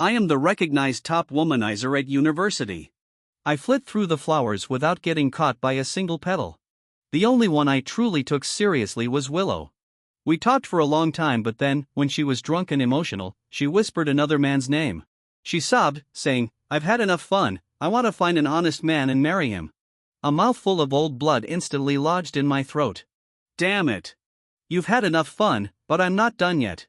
I am the recognized top womanizer at university. I flit through the flowers without getting caught by a single petal. The only one I truly took seriously was Willow. We talked for a long time, but then, when she was drunk and emotional, she whispered another man's name. She sobbed, saying, "I've had enough fun, I want to find an honest man and marry him." A mouthful of old blood instantly lodged in my throat. Damn it. You've had enough fun, but I'm not done yet.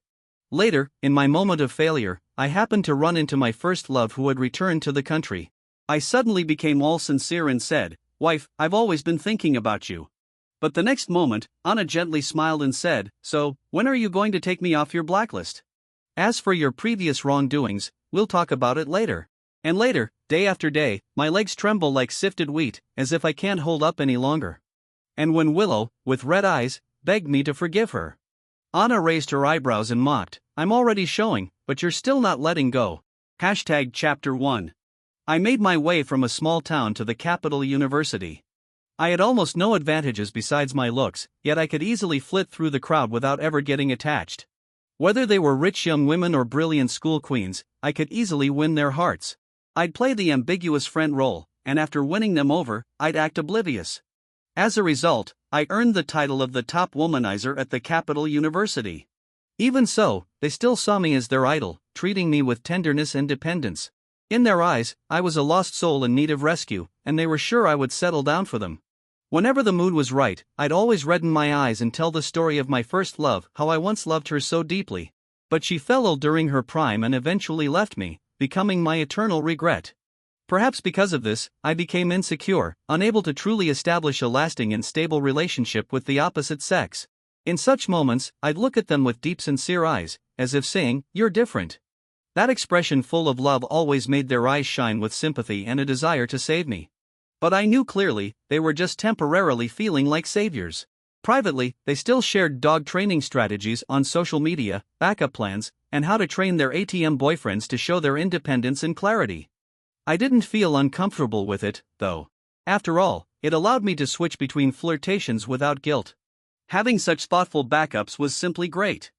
Later, in my moment of failure, I happened to run into my first love who had returned to the country. I suddenly became all sincere and said, "Wife, I've always been thinking about you." But the next moment, Anna gently smiled and said, "So, when are you going to take me off your blacklist? As for your previous wrongdoings, we'll talk about it later." And later, day after day, my legs tremble like sifted wheat, as if I can't hold up any longer. And when Willow, with red eyes, begged me to forgive her, Anna raised her eyebrows and mocked, "I'm already showing, but you're still not letting go." Chapter 1. I made my way from a small town to the capital university. I had almost no advantages besides my looks, yet I could easily flit through the crowd without ever getting attached. Whether they were rich young women or brilliant school queens, I could easily win their hearts. I'd play the ambiguous friend role, and after winning them over, I'd act oblivious. As a result, I earned the title of the top womanizer at the capital university. Even so, they still saw me as their idol, treating me with tenderness and dependence. In their eyes, I was a lost soul in need of rescue, and they were sure I would settle down for them. Whenever the mood was right, I'd always redden my eyes and tell the story of my first love, how I once loved her so deeply. But she fell ill during her prime and eventually left me, becoming my eternal regret. Perhaps because of this, I became insecure, unable to truly establish a lasting and stable relationship with the opposite sex. In such moments, I'd look at them with deep sincere eyes, as if saying, "You're different." That expression full of love always made their eyes shine with sympathy and a desire to save me. But I knew clearly, they were just temporarily feeling like saviors. Privately, they still shared dog training strategies on social media, backup plans, and how to train their ATM boyfriends to show their independence and clarity. I didn't feel uncomfortable with it, though. After all, it allowed me to switch between flirtations without guilt. Having such thoughtful backups was simply great.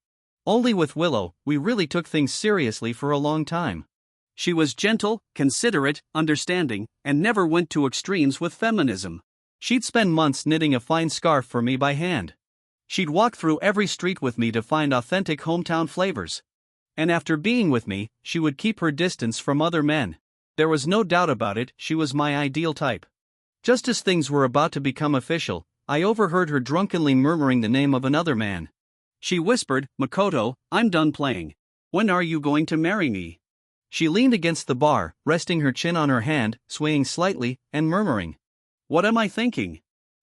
Only with Willow, we really took things seriously for a long time. She was gentle, considerate, understanding, and never went to extremes with feminism. She'd spend months knitting a fine scarf for me by hand. She'd walk through every street with me to find authentic hometown flavors. And after being with me, she would keep her distance from other men. There was no doubt about it, she was my ideal type. Just as things were about to become official, I overheard her drunkenly murmuring the name of another man. She whispered, "Makoto, I'm done playing. When are you going to marry me?" She leaned against the bar, resting her chin on her hand, swaying slightly, and murmuring, "What am I thinking?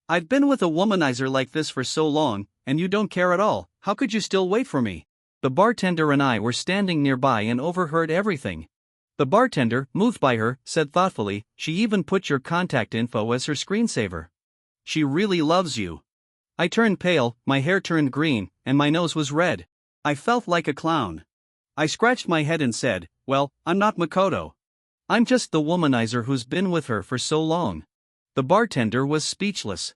I've been with a womanizer like this for so long, and you don't care at all. How could you still wait for me?" The bartender and I were standing nearby and overheard everything. The bartender, moved by her, said thoughtfully, "She even put your contact info as her screensaver. She really loves you." I turned pale, my hair turned green, and my nose was red. I felt like a clown. I scratched my head and said, "Well, I'm not Makoto. I'm just the womanizer who's been with her for so long." The bartender was speechless.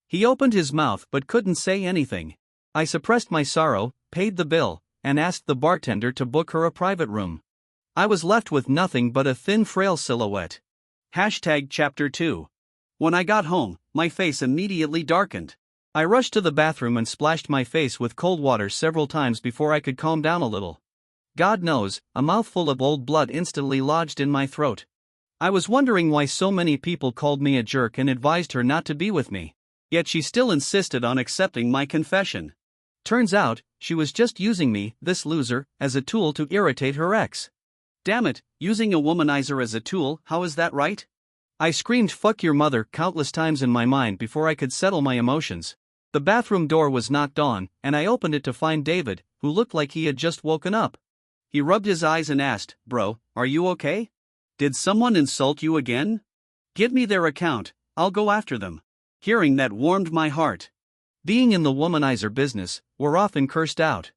He opened his mouth but couldn't say anything. I suppressed my sorrow, paid the bill, and asked the bartender to book her a private room. I was left with nothing but a thin, frail silhouette. Chapter 2. When I got home, my face immediately darkened. I rushed to the bathroom and splashed my face with cold water several times before I could calm down a little. God knows, a mouthful of old blood instantly lodged in my throat. I was wondering why so many people called me a jerk and advised her not to be with me. Yet she still insisted on accepting my confession. Turns out, she was just using me, this loser, as a tool to irritate her ex. Damn it, using a womanizer as a tool, how is that right? I screamed "fuck your mother" countless times in my mind before I could settle my emotions. The bathroom door was knocked on, and I opened it to find David, who looked like he had just woken up. He rubbed his eyes and asked, "Bro, are you okay? Did someone insult you again? Give me their account, I'll go after them." Hearing that warmed my heart. Being in the womanizer business, we're often cursed out.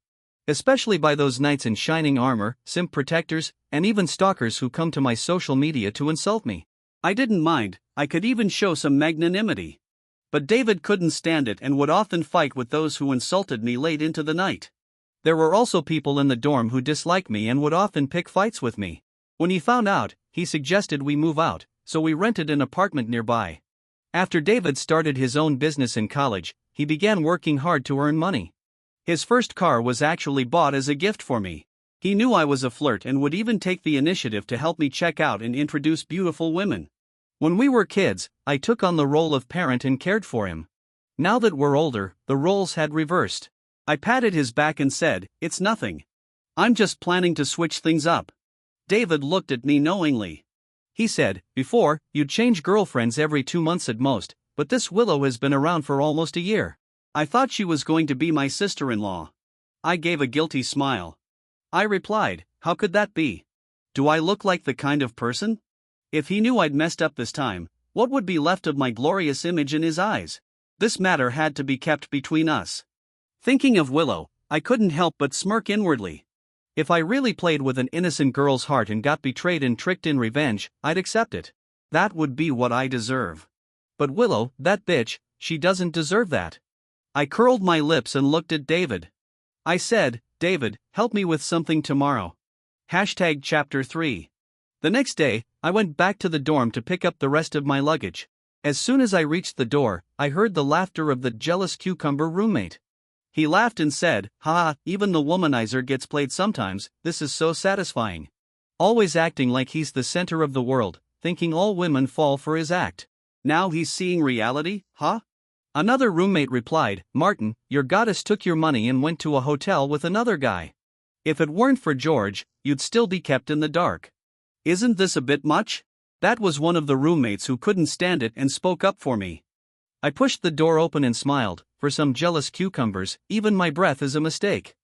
Especially by those knights in shining armor, simp protectors, and even stalkers who come to my social media to insult me. I didn't mind, I could even show some magnanimity. But David couldn't stand it and would often fight with those who insulted me late into the night. There were also people in the dorm who disliked me and would often pick fights with me. When he found out, he suggested we move out, so we rented an apartment nearby. After David started his own business in college, he began working hard to earn money. His first car was actually bought as a gift for me. He knew I was a flirt and would even take the initiative to help me check out and introduce beautiful women. When we were kids, I took on the role of parent and cared for him. Now that we're older, the roles had reversed. I patted his back and said, "It's nothing. I'm just planning to switch things up." David looked at me knowingly. He said, "Before, you'd change girlfriends every 2 months at most, but this Willow has been around for almost a year. I thought she was going to be my sister-in-law." I gave a guilty smile. I replied, "How could that be? Do I look like the kind of person?" If he knew I'd messed up this time, what would be left of my glorious image in his eyes? This matter had to be kept between us. Thinking of Willow, I couldn't help but smirk inwardly. If I really played with an innocent girl's heart and got betrayed and tricked in revenge, I'd accept it. That would be what I deserve. But Willow, that bitch, she doesn't deserve that. I curled my lips and looked at David. I said, "David, help me with something tomorrow." Chapter 3. The next day, I went back to the dorm to pick up the rest of my luggage. As soon as I reached the door, I heard the laughter of the jealous cucumber roommate. He laughed and said, "Ha, even the womanizer gets played sometimes, this is so satisfying." Always acting like he's the center of the world, thinking all women fall for his act. Now he's seeing reality, huh? Another roommate replied, "Martin, your goddess took your money and went to a hotel with another guy. If it weren't for George, you'd still be kept in the dark. Isn't this a bit much?" That was one of the roommates who couldn't stand it and spoke up for me. I pushed the door open and smiled. For some jealous cucumbers, even my breath is a mistake.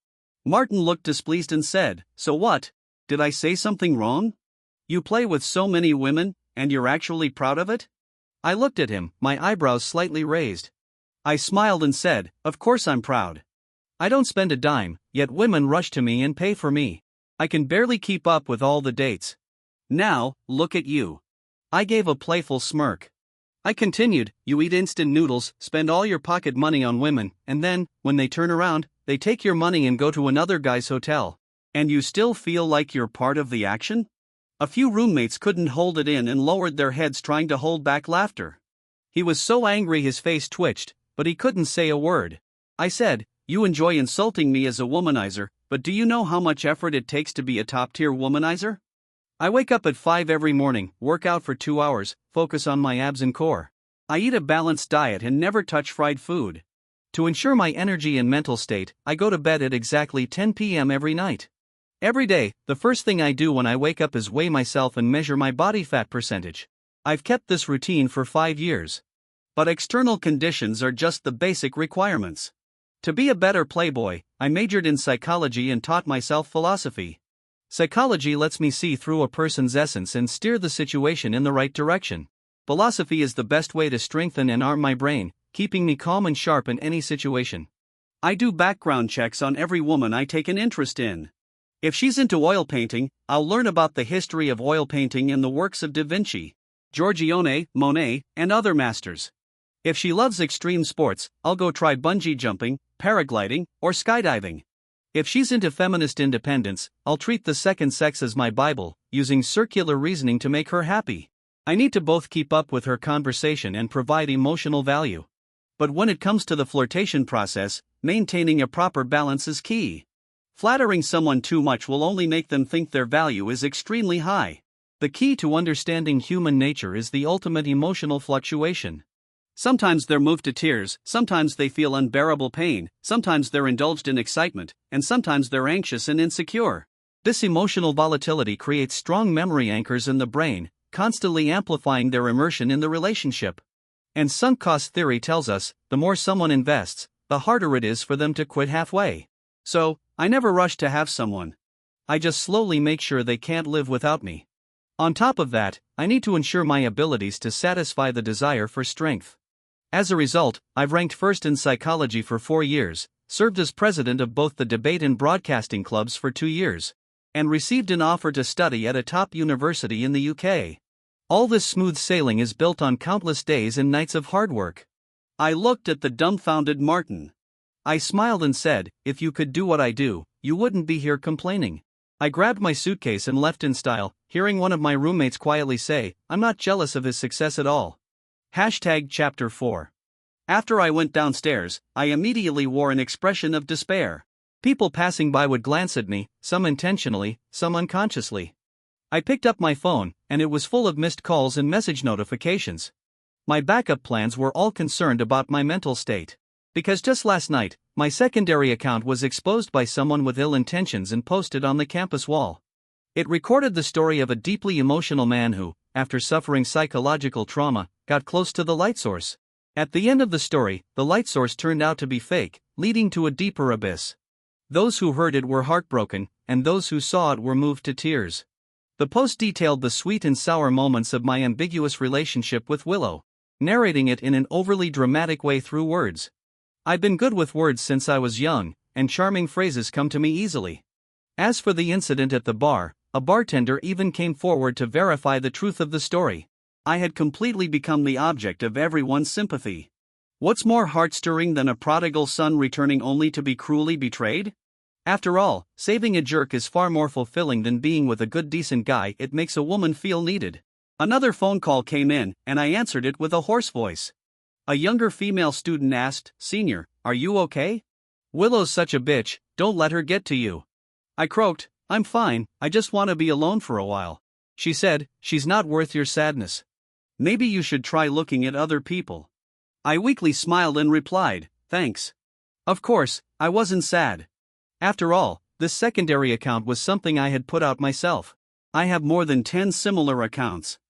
Martin looked displeased and said, "So what? Did I say something wrong? You play with so many women, and you're actually proud of it?" I looked at him, my eyebrows slightly raised. I smiled and said, "Of course I'm proud. I don't spend a dime, yet women rush to me and pay for me. I can barely keep up with all the dates. Now, look at you." I gave a playful smirk. I continued, "You eat instant noodles, spend all your pocket money on women, and then, when they turn around, they take your money and go to another guy's hotel. And you still feel like you're part of the action?" A few roommates couldn't hold it in and lowered their heads trying to hold back laughter. He was so angry his face twitched, but he couldn't say a word. I said, "You enjoy insulting me as a womanizer, but do you know how much effort it takes to be a top-tier womanizer? I wake up at 5 every morning, work out for 2 hours, focus on my abs and core. I eat a balanced diet and never touch fried food. To ensure my energy and mental state, I go to bed at exactly 10 p.m. every night. Every day, the first thing I do when I wake up is weigh myself and measure my body fat percentage. I've kept this routine for 5 years. But external conditions are just the basic requirements. To be a better playboy, I majored in psychology and taught myself philosophy. Psychology lets me see through a person's essence and steer the situation in the right direction. Philosophy is the best way to strengthen and arm my brain, keeping me calm and sharp in any situation. I do background checks on every woman I take an interest in. If she's into oil painting, I'll learn about the history of oil painting and the works of Da Vinci, Giorgione, Monet, and other masters. If she loves extreme sports, I'll go try bungee jumping, paragliding, or skydiving. If she's into feminist independence, I'll treat the second sex as my Bible, using circular reasoning to make her happy. I need to both keep up with her conversation and provide emotional value. But when it comes to the flirtation process, maintaining a proper balance is key. Flattering someone too much will only make them think their value is extremely high. The key to understanding human nature is the ultimate emotional fluctuation. Sometimes they're moved to tears, sometimes they feel unbearable pain, sometimes they're indulged in excitement, and sometimes they're anxious and insecure. This emotional volatility creates strong memory anchors in the brain, constantly amplifying their immersion in the relationship. And sunk cost theory tells us, the more someone invests, the harder it is for them to quit halfway. So, I never rush to have someone. I just slowly make sure they can't live without me. On top of that, I need to ensure my abilities to satisfy the desire for strength. As a result, I've ranked first in psychology for 4 years, served as president of both the debate and broadcasting clubs for 2 years, and received an offer to study at a top university in the UK. All this smooth sailing is built on countless days and nights of hard work. I looked at the dumbfounded Martin. I smiled and said, if you could do what I do, you wouldn't be here complaining. I grabbed my suitcase and left in style, hearing one of my roommates quietly say, I'm not jealous of his success at all. Chapter 4. After I went downstairs, I immediately wore an expression of despair. People passing by would glance at me, some intentionally, some unconsciously. I picked up my phone, and it was full of missed calls and message notifications. My backup plans were all concerned about my mental state. Because just last night, my secondary account was exposed by someone with ill intentions and posted on the campus wall. It recorded the story of a deeply emotional man who, after suffering psychological trauma, got close to the light source. At the end of the story, the light source turned out to be fake, leading to a deeper abyss. Those who heard it were heartbroken, and those who saw it were moved to tears. The post detailed the sweet and sour moments of my ambiguous relationship with Willow, narrating it in an overly dramatic way through words. I've been good with words since I was young, and charming phrases come to me easily. As for the incident at the bar, a bartender even came forward to verify the truth of the story. I had completely become the object of everyone's sympathy. What's more heart-stirring than a prodigal son returning only to be cruelly betrayed? After all, saving a jerk is far more fulfilling than being with a good decent guy. It makes a woman feel needed. Another phone call came in, and I answered it with a hoarse voice. A younger female student asked, Senior, are you okay? Willow's such a bitch, don't let her get to you. I croaked, I'm fine, I just want to be alone for a while. She said, she's not worth your sadness. Maybe you should try looking at other people. I weakly smiled and replied, thanks. Of course, I wasn't sad. After all, this secondary account was something I had put out myself. I have more than 10 similar accounts.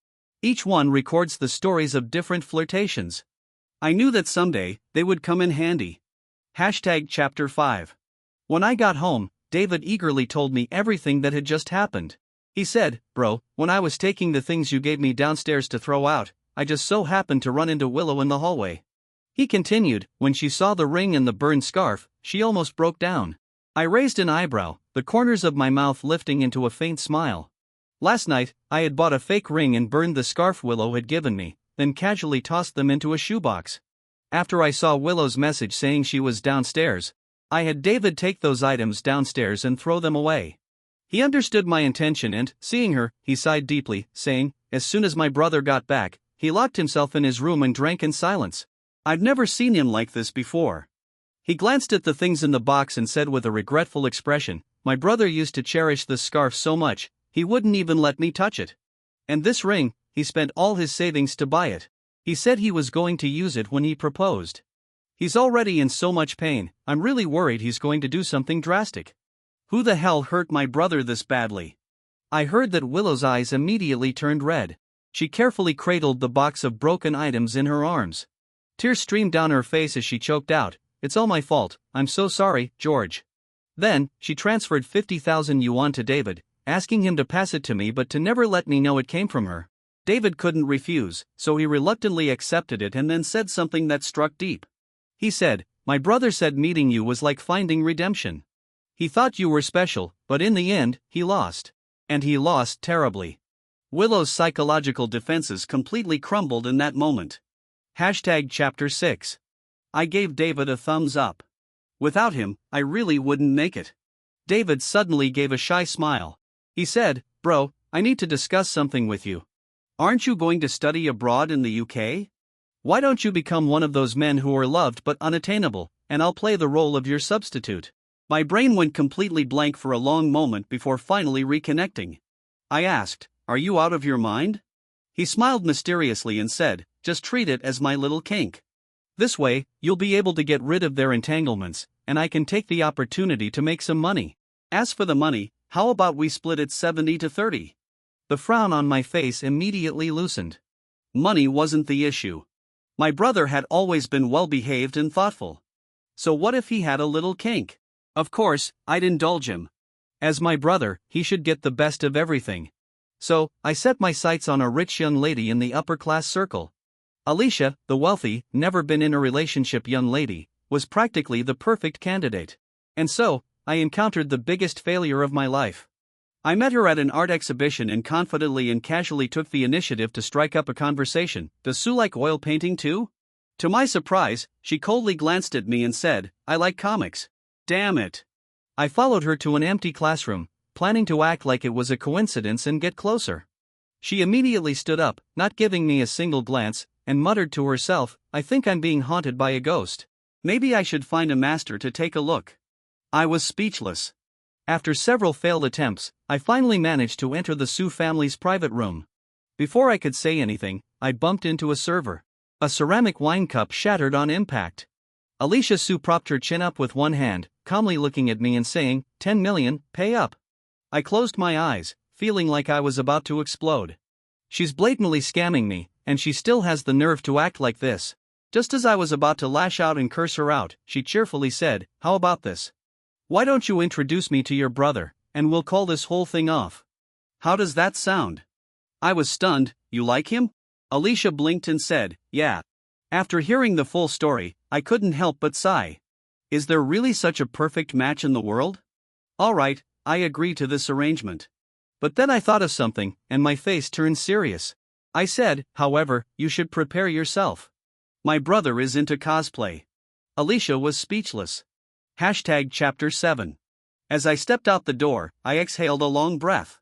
Each one records the stories of different flirtations. I knew that someday, they would come in handy. Chapter 5. When I got home, David eagerly told me everything that had just happened. He said, Bro, when I was taking the things you gave me downstairs to throw out, I just so happened to run into Willow in the hallway. He continued, when she saw the ring and the burned scarf, she almost broke down. I raised an eyebrow, the corners of my mouth lifting into a faint smile. Last night, I had bought a fake ring and burned the scarf Willow had given me, then casually tossed them into a shoebox. After I saw Willow's message saying she was downstairs, I had David take those items downstairs and throw them away. He understood my intention and, seeing her, he sighed deeply, saying, as soon as my brother got back, he locked himself in his room and drank in silence. I've never seen him like this before. He glanced at the things in the box and said with a regretful expression, my brother used to cherish this scarf so much, he wouldn't even let me touch it. And this ring, he spent all his savings to buy it. He said he was going to use it when he proposed. He's already in so much pain, I'm really worried he's going to do something drastic. Who the hell hurt my brother this badly? I heard that Willow's eyes immediately turned red. She carefully cradled the box of broken items in her arms. Tears streamed down her face as she choked out, it's all my fault, I'm so sorry, George. Then, she transferred 50,000 yuan to David, asking him to pass it to me but to never let me know it came from her. David couldn't refuse, so he reluctantly accepted it and then said something that struck deep. He said, my brother said meeting you was like finding redemption. He thought you were special, but in the end, he lost. And he lost terribly. Willow's psychological defenses completely crumbled in that moment. Chapter 6. I gave David a thumbs up. Without him, I really wouldn't make it. David suddenly gave a shy smile. He said, Bro, I need to discuss something with you. Aren't you going to study abroad in the UK? Why don't you become one of those men who are loved but unattainable, and I'll play the role of your substitute? My brain went completely blank for a long moment before finally reconnecting. I asked, Are you out of your mind? He smiled mysteriously and said, Just treat it as my little kink. This way, you'll be able to get rid of their entanglements, and I can take the opportunity to make some money. As for the money, how about we split it 70-30? The frown on my face immediately loosened. Money wasn't the issue. My brother had always been well-behaved and thoughtful. So what if he had a little kink? Of course, I'd indulge him. As my brother, he should get the best of everything. So, I set my sights on a rich young lady in the upper-class circle. Alicia, the wealthy, never-been-in-a-relationship young lady, was practically the perfect candidate. And so, I encountered the biggest failure of my life. I met her at an art exhibition and confidently and casually took the initiative to strike up a conversation. Does Sue like oil painting too? To my surprise, she coldly glanced at me and said, "I like comics." Damn it. I followed her to an empty classroom, planning to act like it was a coincidence and get closer. She immediately stood up, not giving me a single glance, and muttered to herself, "I think I'm being haunted by a ghost. Maybe I should find a master to take a look." I was speechless. After several failed attempts, I finally managed to enter the Sue family's private room. Before I could say anything, I bumped into a server. A ceramic wine cup shattered on impact. Alicia Sue propped her chin up with one hand, calmly looking at me and saying, "10 million, pay up." I closed my eyes, feeling like I was about to explode. She's blatantly scamming me, and she still has the nerve to act like this. Just as I was about to lash out and curse her out, she cheerfully said, "How about this? Why don't you introduce me to your brother, and we'll call this whole thing off?" How does that sound? I was stunned. "You like him?" Alicia blinked and said, "Yeah." After hearing the full story, I couldn't help but sigh. Is there really such a perfect match in the world? All right, I agree to this arrangement. But then I thought of something, and my face turned serious. I said, "However, you should prepare yourself. My brother is into cosplay." Alicia was speechless. Chapter 7. As I stepped out the door, I exhaled a long breath.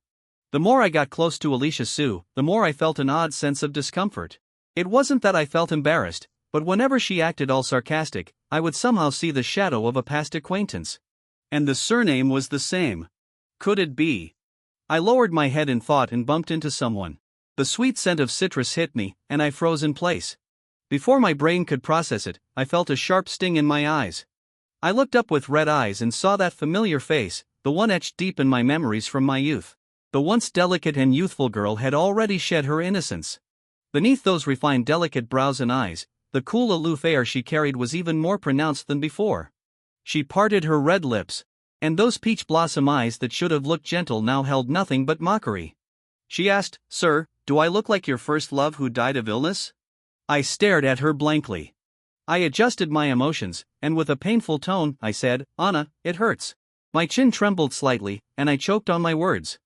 The more I got close to Alicia Sue, the more I felt an odd sense of discomfort. It wasn't that I felt embarrassed, but whenever she acted all sarcastic, I would somehow see the shadow of a past acquaintance. And the surname was the same. Could it be? I lowered my head in thought and bumped into someone. The sweet scent of citrus hit me, and I froze in place. Before my brain could process it, I felt a sharp sting in my eyes. I looked up with red eyes and saw that familiar face, the one etched deep in my memories from my youth. The once delicate and youthful girl had already shed her innocence. Beneath those refined delicate brows and eyes, the cool aloof air she carried was even more pronounced than before. She parted her red lips, and those peach blossom eyes that should have looked gentle now held nothing but mockery. She asked, "Sir, do I look like your first love who died of illness?" I stared at her blankly. I adjusted my emotions, and with a painful tone, I said, "Anna, it hurts." My chin trembled slightly, and I choked on my words.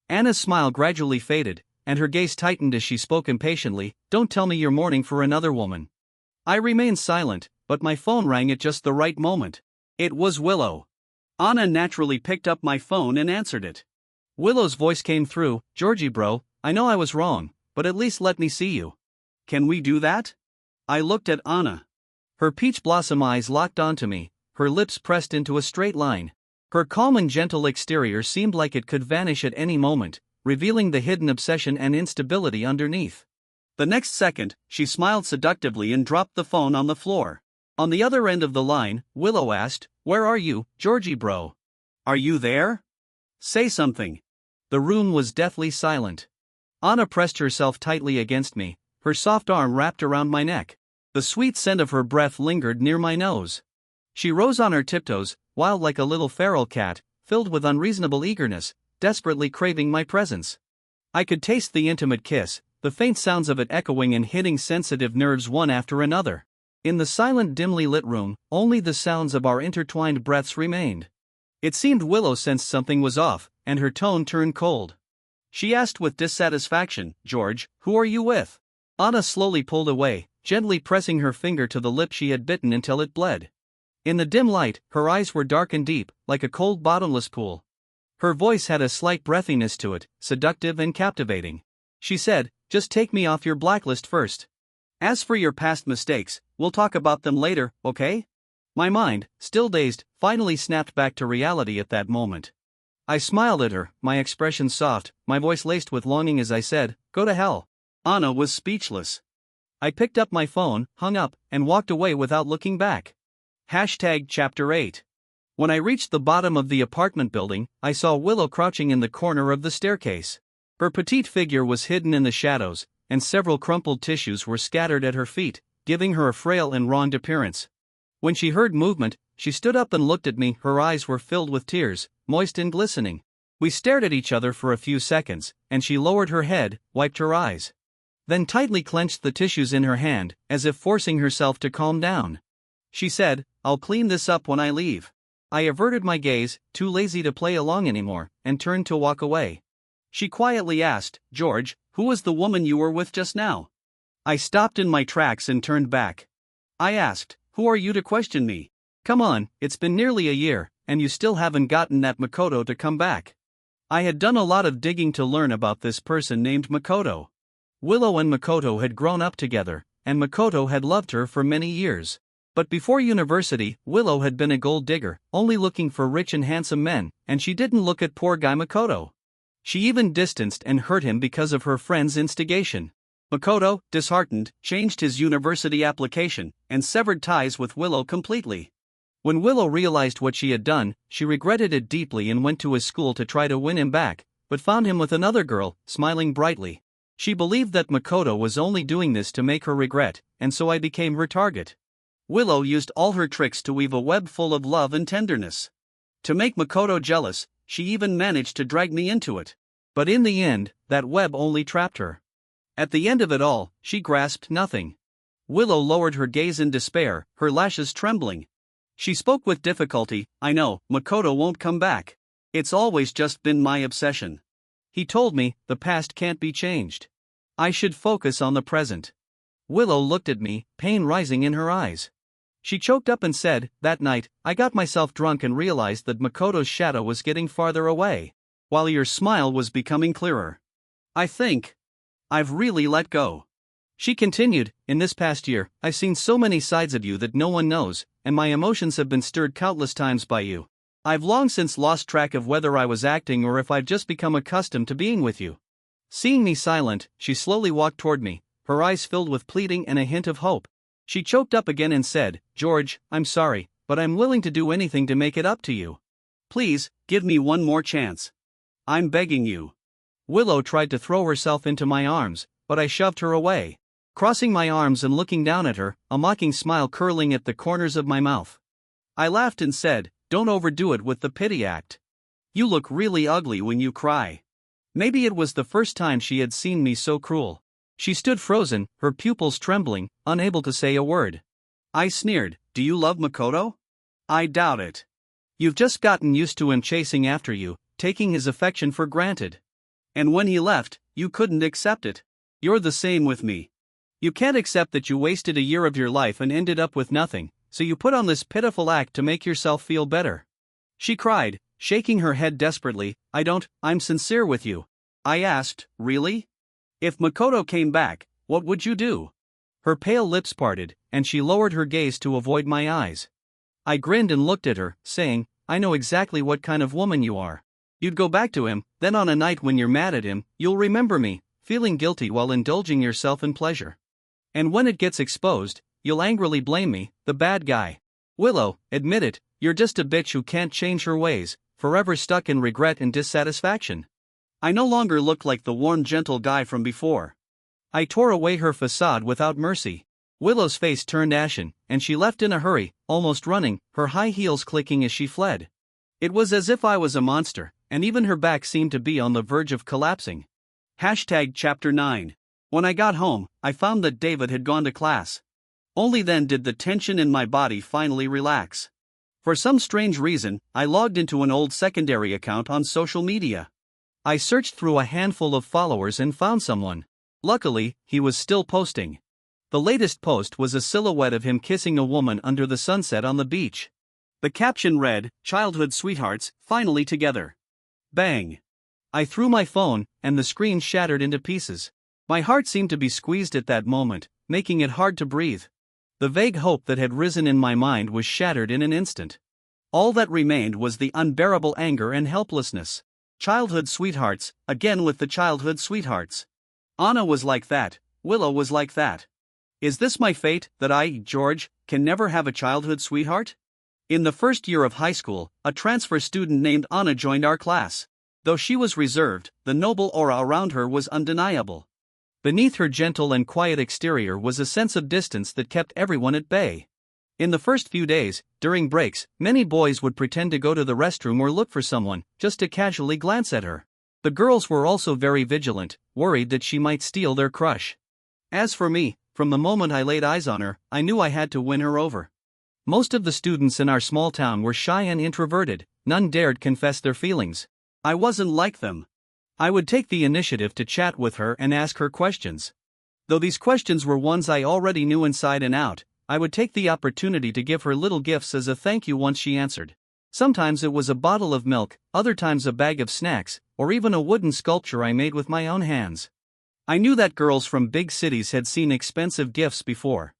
Anna's smile gradually faded, and her gaze tightened as she spoke impatiently, "Don't tell me you're mourning for another woman." I remained silent, but my phone rang at just the right moment. It was Willow. Anna naturally picked up my phone and answered it. Willow's voice came through, "Georgie bro, I know I was wrong, but at least let me see you. Can we do that?" I looked at Anna. Her peach blossom eyes locked onto me, her lips pressed into a straight line. Her calm and gentle exterior seemed like it could vanish at any moment, revealing the hidden obsession and instability underneath. The next second, she smiled seductively and dropped the phone on the floor. On the other end of the line, Willow asked, "Where are you, Georgie bro? Are you there? Say something." The room was deathly silent. Anna pressed herself tightly against me, her soft arm wrapped around my neck. The sweet scent of her breath lingered near my nose. She rose on her tiptoes, wild like a little feral cat, filled with unreasonable eagerness, desperately craving my presence. I could taste the intimate kiss, the faint sounds of it echoing and hitting sensitive nerves one after another. In the silent, dimly lit room, only the sounds of our intertwined breaths remained. It seemed Willow sensed something was off, and her tone turned cold. She asked with dissatisfaction, "George, who are you with?" Anna slowly pulled away, gently pressing her finger to the lip she had bitten until it bled. In the dim light, her eyes were dark and deep, like a cold bottomless pool. Her voice had a slight breathiness to it, seductive and captivating. She said, "Just take me off your blacklist first. As for your past mistakes, we'll talk about them later, okay?" My mind, still dazed, finally snapped back to reality at that moment. I smiled at her, my expression soft, my voice laced with longing as I said, "Go to hell." Anna was speechless. I picked up my phone, hung up, and walked away without looking back. Chapter 8. When I reached the bottom of the apartment building, I saw Willow crouching in the corner of the staircase. Her petite figure was hidden in the shadows, and several crumpled tissues were scattered at her feet, giving her a frail and wronged appearance. When she heard movement, she stood up and looked at me, her eyes were filled with tears, moist and glistening. We stared at each other for a few seconds, and she lowered her head, wiped her eyes. Then tightly clenched the tissues in her hand, as if forcing herself to calm down. She said, "I'll clean this up when I leave." I averted my gaze, too lazy to play along anymore, and turned to walk away. She quietly asked, "George, who was the woman you were with just now?" I stopped in my tracks and turned back. I asked, "Who are you to question me? Come on, it's been nearly a year, and you still haven't gotten that Makoto to come back." I had done a lot of digging to learn about this person named Makoto. Willow and Makoto had grown up together, and Makoto had loved her for many years. But before university, Willow had been a gold digger, only looking for rich and handsome men, and she didn't look at poor guy Makoto. She even distanced and hurt him because of her friend's instigation. Makoto, disheartened, changed his university application, and severed ties with Willow completely. When Willow realized what she had done, she regretted it deeply and went to his school to try to win him back, but found him with another girl, smiling brightly. She believed that Makoto was only doing this to make her regret, and so I became her target. Willow used all her tricks to weave a web full of love and tenderness. To make Makoto jealous, she even managed to drag me into it. But in the end, that web only trapped her. At the end of it all, she grasped nothing. Willow lowered her gaze in despair, her lashes trembling. She spoke with difficulty, "I know, Makoto won't come back. It's always just been my obsession. He told me, the past can't be changed. I should focus on the present." Willow looked at me, pain rising in her eyes. She choked up and said, "That night, I got myself drunk and realized that Makoto's shadow was getting farther away, while your smile was becoming clearer. I think I've really let go." She continued, "In this past year, I've seen so many sides of you that no one knows, and my emotions have been stirred countless times by you. I've long since lost track of whether I was acting or if I've just become accustomed to being with you." Seeing me silent, she slowly walked toward me, her eyes filled with pleading and a hint of hope. She choked up again and said, "George, I'm sorry, but I'm willing to do anything to make it up to you. Please, give me one more chance. I'm begging you." Willow tried to throw herself into my arms, but I shoved her away, crossing my arms and looking down at her, a mocking smile curling at the corners of my mouth. I laughed and said, "Don't overdo it with the pity act. You look really ugly when you cry." Maybe it was the first time she had seen me so cruel. She stood frozen, her pupils trembling, unable to say a word. I sneered, "Do you love Makoto? I doubt it. You've just gotten used to him chasing after you, taking his affection for granted. And when he left, you couldn't accept it. You're the same with me. You can't accept that you wasted a year of your life and ended up with nothing, so you put on this pitiful act to make yourself feel better." She cried, shaking her head desperately, I'm sincere with you." I asked, "Really? If Makoto came back, what would you do?" Her pale lips parted, and she lowered her gaze to avoid my eyes. I grinned and looked at her, saying, "I know exactly what kind of woman you are. You'd go back to him, then on a night when you're mad at him, you'll remember me, feeling guilty while indulging yourself in pleasure. And when it gets exposed, you'll angrily blame me, the bad guy. Willow, admit it, you're just a bitch who can't change her ways, forever stuck in regret and dissatisfaction." I no longer looked like the warm, gentle guy from before. I tore away her facade without mercy. Willow's face turned ashen, and she left in a hurry, almost running, her high heels clicking as she fled. It was as if I was a monster, and even her back seemed to be on the verge of collapsing. Chapter 9. When I got home, I found that David had gone to class. Only then did the tension in my body finally relax. For some strange reason, I logged into an old secondary account on social media. I searched through a handful of followers and found someone. Luckily, he was still posting. The latest post was a silhouette of him kissing a woman under the sunset on the beach. The caption read, "Childhood sweethearts, finally together." Bang! I threw my phone, and the screen shattered into pieces. My heart seemed to be squeezed at that moment, making it hard to breathe. The vague hope that had risen in my mind was shattered in an instant. All that remained was the unbearable anger and helplessness. Childhood sweethearts, again with the childhood sweethearts. Anna was like that, Willow was like that. Is this my fate, that I, George, can never have a childhood sweetheart? In the first year of high school, a transfer student named Anna joined our class. Though she was reserved, the noble aura around her was undeniable. Beneath her gentle and quiet exterior was a sense of distance that kept everyone at bay. In the first few days, during breaks, many boys would pretend to go to the restroom or look for someone, just to casually glance at her. The girls were also very vigilant, worried that she might steal their crush. As for me, from the moment I laid eyes on her, I knew I had to win her over. Most of the students in our small town were shy and introverted, none dared confess their feelings. I wasn't like them. I would take the initiative to chat with her and ask her questions. Though these questions were ones I already knew inside and out, I would take the opportunity to give her little gifts as a thank you once she answered. Sometimes it was a bottle of milk, other times a bag of snacks, or even a wooden sculpture I made with my own hands. I knew that girls from big cities had seen expensive gifts before.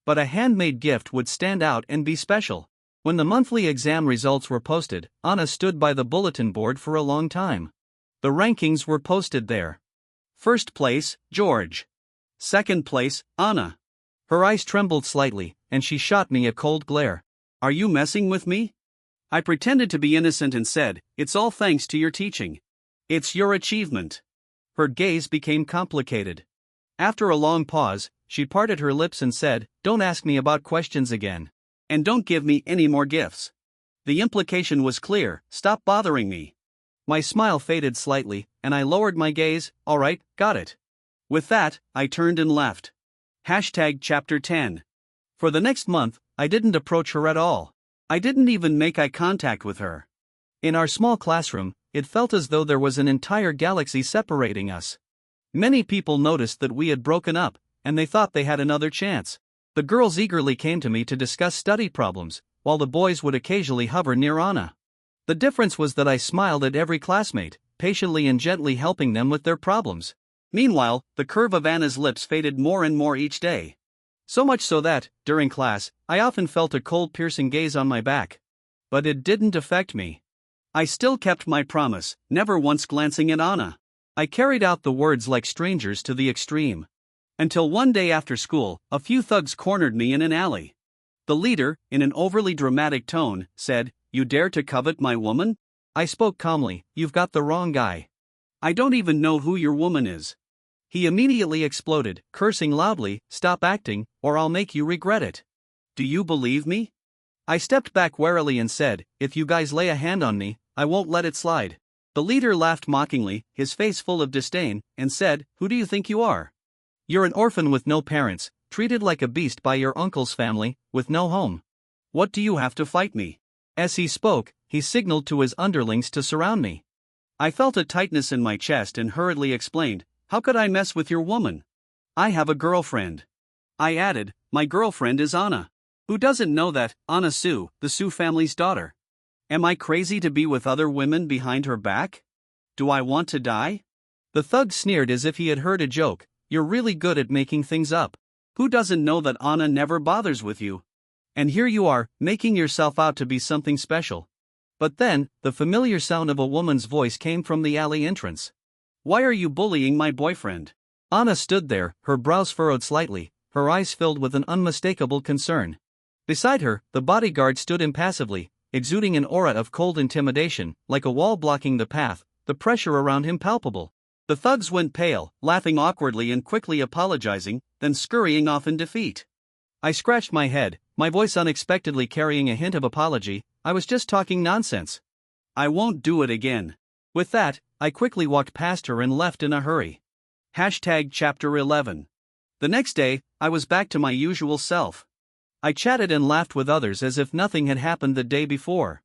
But a handmade gift would stand out and be special. When the monthly exam results were posted, Anna stood by the bulletin board for a long time. The rankings were posted there. First place, George. Second place, Anna. Her eyes trembled slightly, and she shot me a cold glare. Are you messing with me? I pretended to be innocent and said, it's all thanks to your teaching. It's your achievement. Her gaze became complicated. After a long pause, she parted her lips and said, don't ask me about questions again. And don't give me any more gifts. The implication was clear, stop bothering me. My smile faded slightly, and I lowered my gaze, all right, got it. With that, I turned and left. Chapter 10. For the next month, I didn't approach her at all. I didn't even make eye contact with her. In our small classroom, it felt as though there was an entire galaxy separating us. Many people noticed that we had broken up, and they thought they had another chance. The girls eagerly came to me to discuss study problems, while the boys would occasionally hover near Anna. The difference was that I smiled at every classmate, patiently and gently helping them with their problems. Meanwhile, the curve of Anna's lips faded more and more each day. So much so that, during class, I often felt a cold piercing gaze on my back. But it didn't affect me. I still kept my promise, never once glancing at Anna. I carried out the words like strangers to the extreme. Until one day after school, a few thugs cornered me in an alley. The leader, in an overly dramatic tone, said, "You dare to covet my woman?" I spoke calmly, "You've got the wrong guy. I don't even know who your woman is." He immediately exploded, cursing loudly, "Stop acting, or I'll make you regret it." Do you believe me? I stepped back warily and said, "If you guys lay a hand on me, I won't let it slide." The leader laughed mockingly, his face full of disdain, and said, "Who do you think you are? You're an orphan with no parents, treated like a beast by your uncle's family, with no home. What do you have to fight me?" As he spoke, he signaled to his underlings to surround me. I felt a tightness in my chest and hurriedly explained, "How could I mess with your woman? I have a girlfriend." I added, "My girlfriend is Anna. Who doesn't know that, Anna Sue, the Sue family's daughter? Am I crazy to be with other women behind her back? Do I want to die?" The thug sneered as if he had heard a joke. "You're really good at making things up. Who doesn't know that Anna never bothers with you? And here you are, making yourself out to be something special." But then, the familiar sound of a woman's voice came from the alley entrance. "Why are you bullying my boyfriend?" Anna stood there, her brows furrowed slightly, her eyes filled with an unmistakable concern. Beside her, the bodyguard stood impassively, exuding an aura of cold intimidation, like a wall blocking the path, the pressure around him palpable. The thugs went pale, laughing awkwardly and quickly apologizing, then scurrying off in defeat. I scratched my head, my voice unexpectedly carrying a hint of apology. "I was just talking nonsense. I won't do it again." With that, I quickly walked past her and left in a hurry. Chapter 11. The next day, I was back to my usual self. I chatted and laughed with others as if nothing had happened the day before.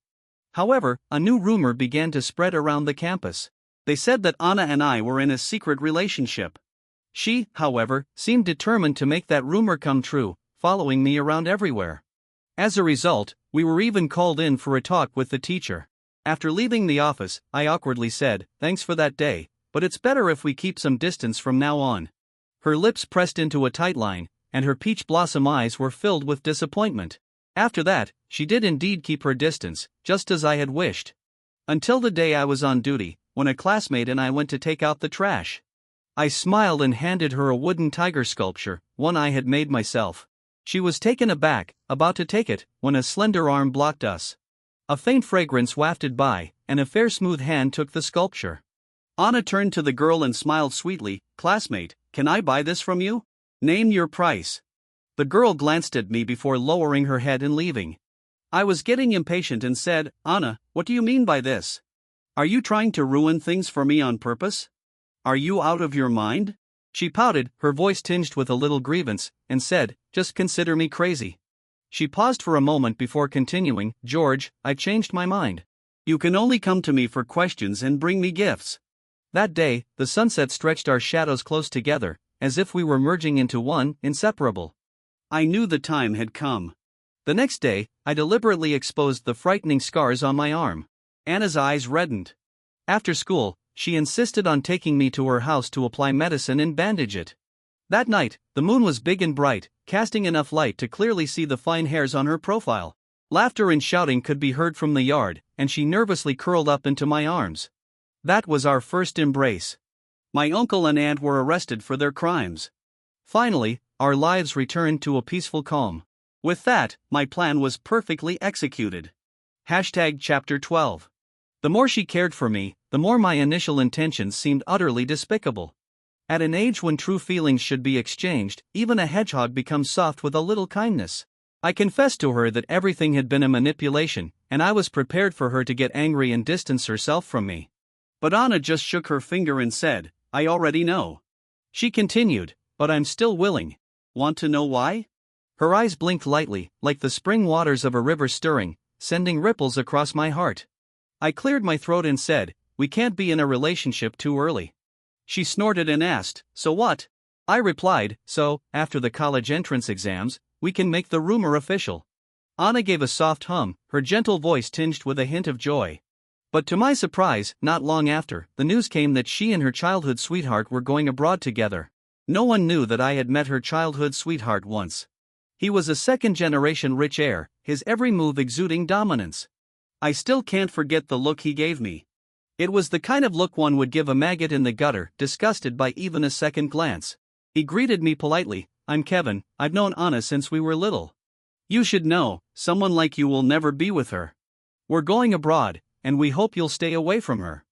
However, a new rumor began to spread around the campus. They said that Anna and I were in a secret relationship. She, however, seemed determined to make that rumor come true, following me around everywhere. As a result, we were even called in for a talk with the teacher. After leaving the office, I awkwardly said, "Thanks for that day, but it's better if we keep some distance from now on." Her lips pressed into a tight line, and her peach blossom eyes were filled with disappointment. After that, she did indeed keep her distance, just as I had wished. Until the day I was on duty, when a classmate and I went to take out the trash. I smiled and handed her a wooden tiger sculpture, one I had made myself. She was taken aback, about to take it, when a slender arm blocked us. A faint fragrance wafted by, and a fair smooth hand took the sculpture. Anna turned to the girl and smiled sweetly, "Classmate, can I buy this from you? Name your price." The girl glanced at me before lowering her head and leaving. I was getting impatient and said, "Anna, what do you mean by this? Are you trying to ruin things for me on purpose? Are you out of your mind?" She pouted, her voice tinged with a little grievance, and said, "Just consider me crazy." She paused for a moment before continuing, "George, I changed my mind. You can only come to me for questions and bring me gifts." That day, the sunset stretched our shadows close together, as if we were merging into one, inseparable. I knew the time had come. The next day, I deliberately exposed the frightening scars on my arm. Anna's eyes reddened. After school, she insisted on taking me to her house to apply medicine and bandage it. That night, the moon was big and bright, casting enough light to clearly see the fine hairs on her profile. Laughter and shouting could be heard from the yard, and she nervously curled up into my arms. That was our first embrace. My uncle and aunt were arrested for their crimes. Finally, our lives returned to a peaceful calm. With that, my plan was perfectly executed. Chapter 12. The more she cared for me, the more my initial intentions seemed utterly despicable. At an age when true feelings should be exchanged, even a hedgehog becomes soft with a little kindness. I confessed to her that everything had been a manipulation, and I was prepared for her to get angry and distance herself from me. But Anna just shook her finger and said, "I already know." She continued, "But I'm still willing. Want to know why?" Her eyes blinked lightly, like the spring waters of a river stirring, sending ripples across my heart. I cleared my throat and said, "We can't be in a relationship too early." She snorted and asked, "So what?" I replied, "So, after the college entrance exams, we can make the rumor official." Anna gave a soft hum, her gentle voice tinged with a hint of joy. But to my surprise, not long after, the news came that she and her childhood sweetheart were going abroad together. No one knew that I had met her childhood sweetheart once. He was a second-generation rich heir, his every move exuding dominance. I still can't forget the look he gave me. It was the kind of look one would give a maggot in the gutter, disgusted by even a second glance. He greeted me politely, "I'm Kevin, I've known Anna since we were little. You should know, someone like you will never be with her. We're going abroad, and we hope you'll stay away from her."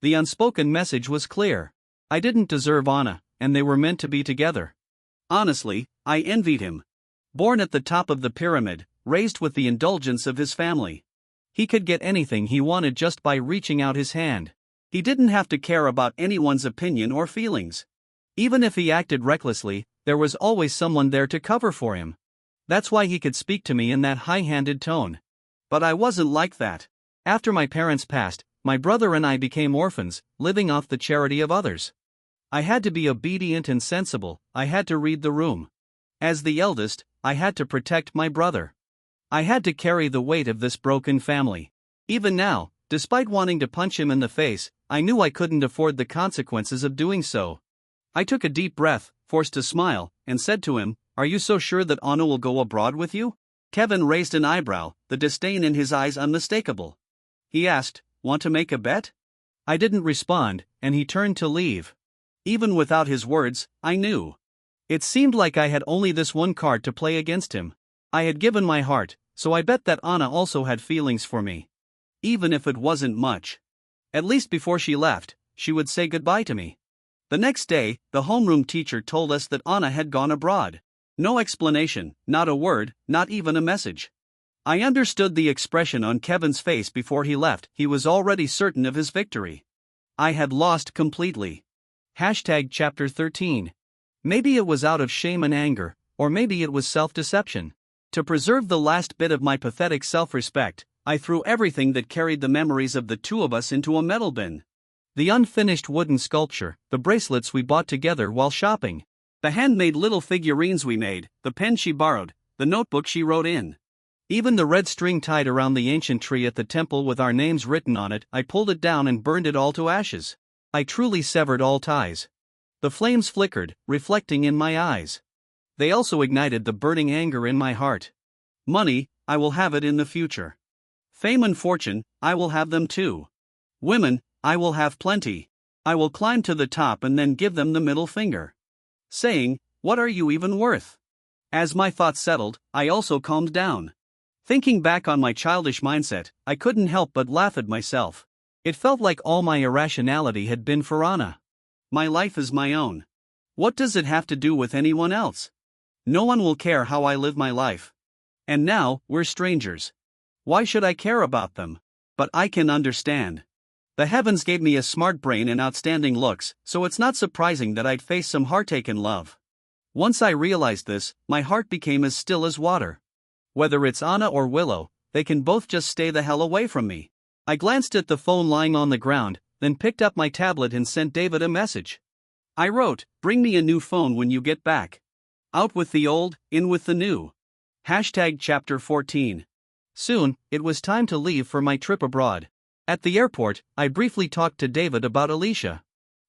The unspoken message was clear. I didn't deserve Anna, and they were meant to be together. Honestly, I envied him. Born at the top of the pyramid, raised with the indulgence of his family. He could get anything he wanted just by reaching out his hand. He didn't have to care about anyone's opinion or feelings. Even if he acted recklessly, there was always someone there to cover for him. That's why he could speak to me in that high-handed tone. But I wasn't like that. After my parents passed, my brother and I became orphans, living off the charity of others. I had to be obedient and sensible, I had to read the room. As the eldest, I had to protect my brother. I had to carry the weight of this broken family. Even now, despite wanting to punch him in the face, I knew I couldn't afford the consequences of doing so. I took a deep breath, forced a smile, and said to him, "Are you so sure that Anna will go abroad with you?" Kevin raised an eyebrow, the disdain in his eyes unmistakable. He asked, "Want to make a bet?" I didn't respond, and he turned to leave. Even without his words, I knew. It seemed like I had only this one card to play against him. I had given my heart, so I bet that Anna also had feelings for me. Even if it wasn't much. At least before she left, she would say goodbye to me. The next day, the homeroom teacher told us that Anna had gone abroad. No explanation, not a word, not even a message. I understood the expression on Kevin's face before he left. He was already certain of his victory. I had lost completely. Chapter 13. Maybe it was out of shame and anger, or maybe it was self-deception. To preserve the last bit of my pathetic self-respect, I threw everything that carried the memories of the two of us into a metal bin. The unfinished wooden sculpture, the bracelets we bought together while shopping, the handmade little figurines we made, the pen she borrowed, the notebook she wrote in. Even the red string tied around the ancient tree at the temple with our names written on it, I pulled it down and burned it all to ashes. I truly severed all ties. The flames flickered, reflecting in my eyes. They also ignited the burning anger in my heart. Money, I will have it in the future. Fame and fortune, I will have them too. Women, I will have plenty. I will climb to the top and then give them the middle finger, saying, "What are you even worth?" As my thoughts settled, I also calmed down. Thinking back on my childish mindset, I couldn't help but laugh at myself. It felt like all my irrationality had been for Anna. My life is my own. What does it have to do with anyone else? No one will care how I live my life. And now, we're strangers. Why should I care about them? But I can understand. The heavens gave me a smart brain and outstanding looks, so it's not surprising that I'd face some heartache in love. Once I realized this, my heart became as still as water. Whether it's Anna or Willow, they can both just stay the hell away from me. I glanced at the phone lying on the ground, then picked up my tablet and sent David a message. I wrote, "Bring me a new phone when you get back." Out with the old, in with the new. Hashtag chapter 14. Soon, it was time to leave for my trip abroad. At the airport, I briefly talked to David about Alicia.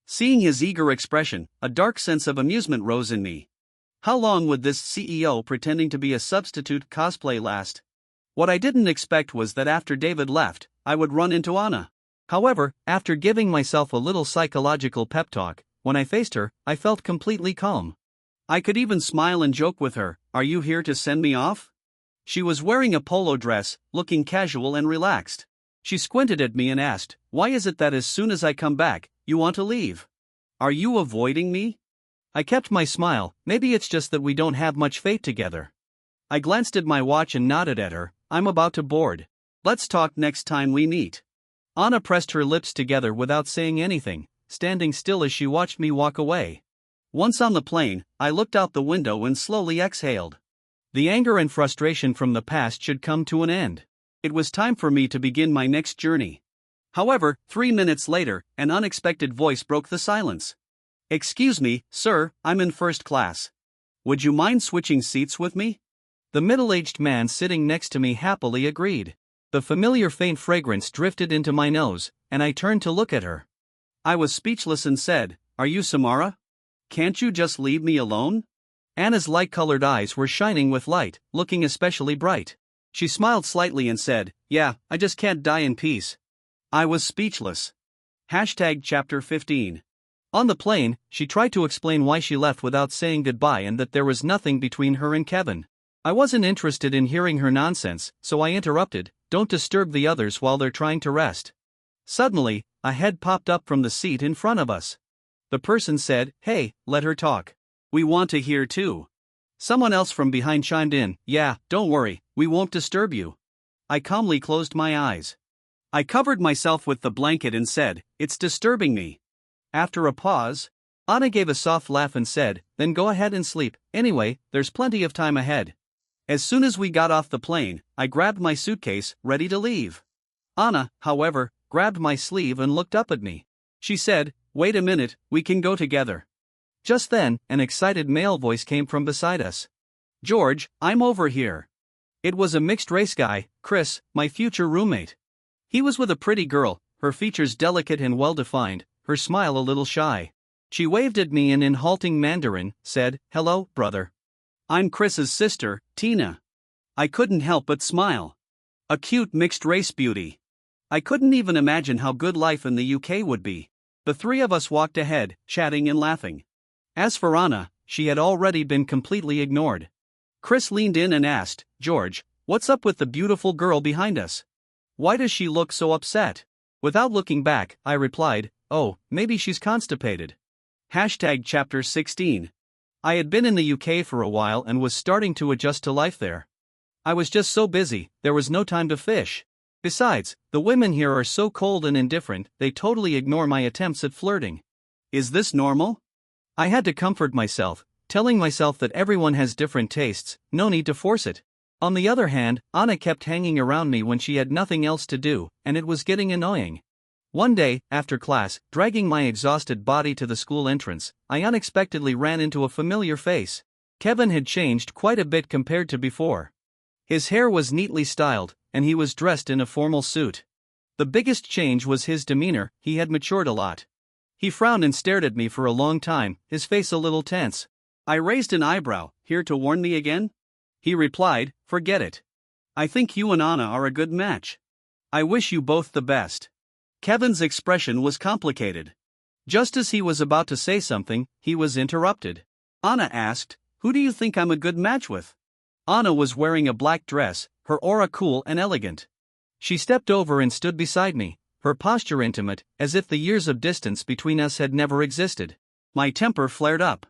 Seeing his eager expression, a dark sense of amusement rose in me. How long would this CEO pretending to be a substitute cosplay last? What I didn't expect was that after David left, I would run into Anna. However, after giving myself a little psychological pep talk, when I faced her, I felt completely calm. I could even smile and joke with her. Are you here to send me off? She was wearing a polo dress, looking casual and relaxed. She squinted at me and asked, why is it that as soon as I come back, you want to leave? Are you avoiding me? I kept my smile. Maybe it's just that we don't have much fate together. I glanced at my watch and nodded at her. I'm about to board. Let's talk next time we meet. Anna pressed her lips together without saying anything, standing still as she watched me walk away. Once on the plane, I looked out the window and slowly exhaled. The anger and frustration from the past should come to an end. It was time for me to begin my next journey. However, 3 minutes later, an unexpected voice broke the silence. Excuse me, sir, I'm in first class. Would you mind switching seats with me? The middle-aged man sitting next to me happily agreed. The familiar faint fragrance drifted into my nose, and I turned to look at her. I was speechless and said, Are you Samara? Can't you just leave me alone? Anna's light-colored eyes were shining with light, looking especially bright. She smiled slightly and said, Yeah, I just can't die in peace. I was speechless. Hashtag chapter 15. On the plane, she tried to explain why she left without saying goodbye and that there was nothing between her and Kevin. I wasn't interested in hearing her nonsense, so I interrupted, Don't disturb the others while they're trying to rest. Suddenly, a head popped up from the seat in front of us. The person said, Hey, let her talk. We want to hear too. Someone else from behind chimed in, Yeah, don't worry, we won't disturb you. I calmly closed my eyes. I covered myself with the blanket and said, It's disturbing me. After a pause, Anna gave a soft laugh and said, Then go ahead and sleep, anyway, there's plenty of time ahead. As soon as we got off the plane, I grabbed my suitcase, ready to leave. Anna, however, grabbed my sleeve and looked up at me. She said, Wait a minute, we can go together. Just then, an excited male voice came from beside us. George, I'm over here. It was a mixed-race guy, Chris, my future roommate. He was with a pretty girl, her features delicate and well-defined, her smile a little shy. She waved at me and in halting Mandarin, said, Hello, brother. I'm Chris's sister, Tina. I couldn't help but smile. A cute mixed-race beauty. I couldn't even imagine how good life in the UK would be. The three of us walked ahead, chatting and laughing. As for Anna, she had already been completely ignored. Chris leaned in and asked, George, what's up with the beautiful girl behind us? Why does she look so upset? Without looking back, I replied, Oh, maybe she's constipated. Hashtag chapter 16. I had been in the UK for a while and was starting to adjust to life there. I was just so busy, there was no time to fish. Besides, the women here are so cold and indifferent, they totally ignore my attempts at flirting. Is this normal? I had to comfort myself, telling myself that everyone has different tastes, no need to force it. On the other hand, Anna kept hanging around me when she had nothing else to do, and it was getting annoying. One day, after class, dragging my exhausted body to the school entrance, I unexpectedly ran into a familiar face. Kevin had changed quite a bit compared to before. His hair was neatly styled, and he was dressed in a formal suit. The biggest change was his demeanor, he had matured a lot. He frowned and stared at me for a long time, his face a little tense. I raised an eyebrow, Here to warn me again? He replied, Forget it. I think you and Anna are a good match. I wish you both the best. Kevin's expression was complicated. Just as he was about to say something, he was interrupted. Anna asked, Who do you think I'm a good match with? Anna was wearing a black dress, her aura cool and elegant. She stepped over and stood beside me, her posture intimate, as if the years of distance between us had never existed. My temper flared up.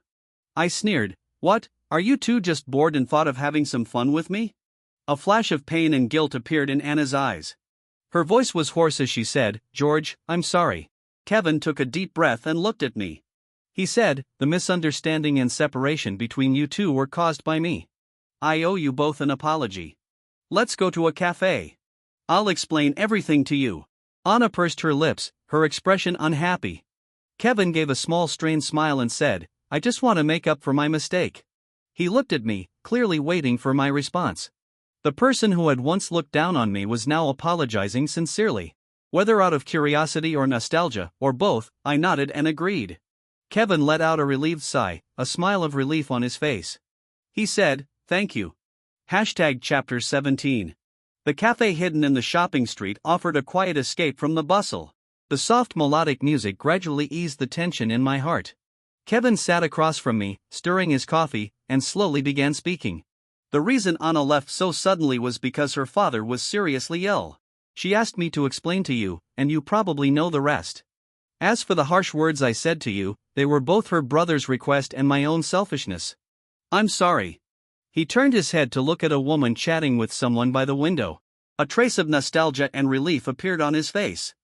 I sneered, What, are you two just bored and thought of having some fun with me? A flash of pain and guilt appeared in Anna's eyes. Her voice was hoarse as she said, George, I'm sorry. Kevin took a deep breath and looked at me. He said, The misunderstanding and separation between you two were caused by me. I owe you both an apology. Let's go to a cafe. I'll explain everything to you. Anna pursed her lips, her expression unhappy. Kevin gave a small strained smile and said, I just want to make up for my mistake. He looked at me, clearly waiting for my response. The person who had once looked down on me was now apologizing sincerely. Whether out of curiosity or nostalgia, or both, I nodded and agreed. Kevin let out a relieved sigh, a smile of relief on his face. He said, "Thank you." Chapter 17. The cafe hidden in the shopping street offered a quiet escape from the bustle. The soft melodic music gradually eased the tension in my heart. Kevin sat across from me, stirring his coffee, and slowly began speaking. The reason Anna left so suddenly was because her father was seriously ill. She asked me to explain to you, and you probably know the rest. As for the harsh words I said to you, they were both her brother's request and my own selfishness. I'm sorry. He turned his head to look at a woman chatting with someone by the window. A trace of nostalgia and relief appeared on his face.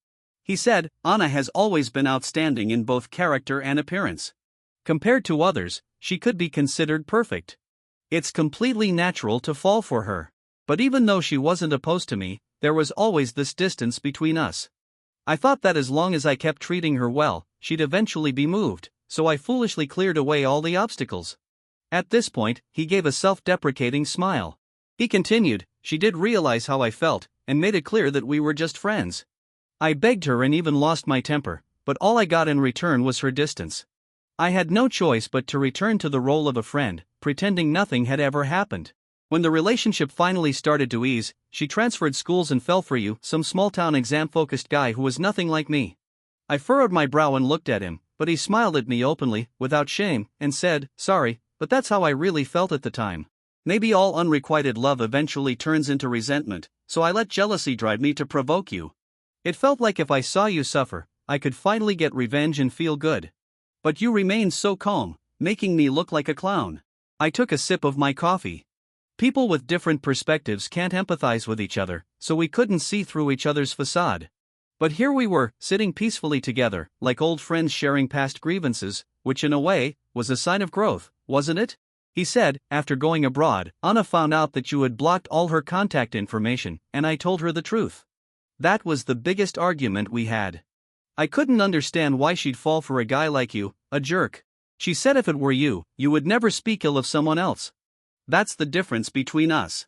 He said, Anna has always been outstanding in both character and appearance. Compared to others, she could be considered perfect. It's completely natural to fall for her. But even though she wasn't opposed to me, there was always this distance between us. I thought that as long as I kept treating her well, she'd eventually be moved, so I foolishly cleared away all the obstacles. At this point, he gave a self-deprecating smile. He continued, she did realize how I felt, and made it clear that we were just friends. I begged her and even lost my temper, but all I got in return was her distance. I had no choice but to return to the role of a friend, pretending nothing had ever happened. When the relationship finally started to ease, she transferred schools and fell for you, some small-town exam-focused guy who was nothing like me. I furrowed my brow and looked at him, but he smiled at me openly, without shame, and said, sorry, but that's how I really felt at the time. Maybe all unrequited love eventually turns into resentment, so I let jealousy drive me to provoke you. It felt like if I saw you suffer, I could finally get revenge and feel good. But you remained so calm, making me look like a clown. I took a sip of my coffee. People with different perspectives can't empathize with each other, so we couldn't see through each other's facade. But here we were, sitting peacefully together, like old friends sharing past grievances, which in a way, was a sign of growth, wasn't it? He said, after going abroad, Anna found out that you had blocked all her contact information, and I told her the truth. That was the biggest argument we had. I couldn't understand why she'd fall for a guy like you, a jerk. She said if it were you, you would never speak ill of someone else. That's the difference between us.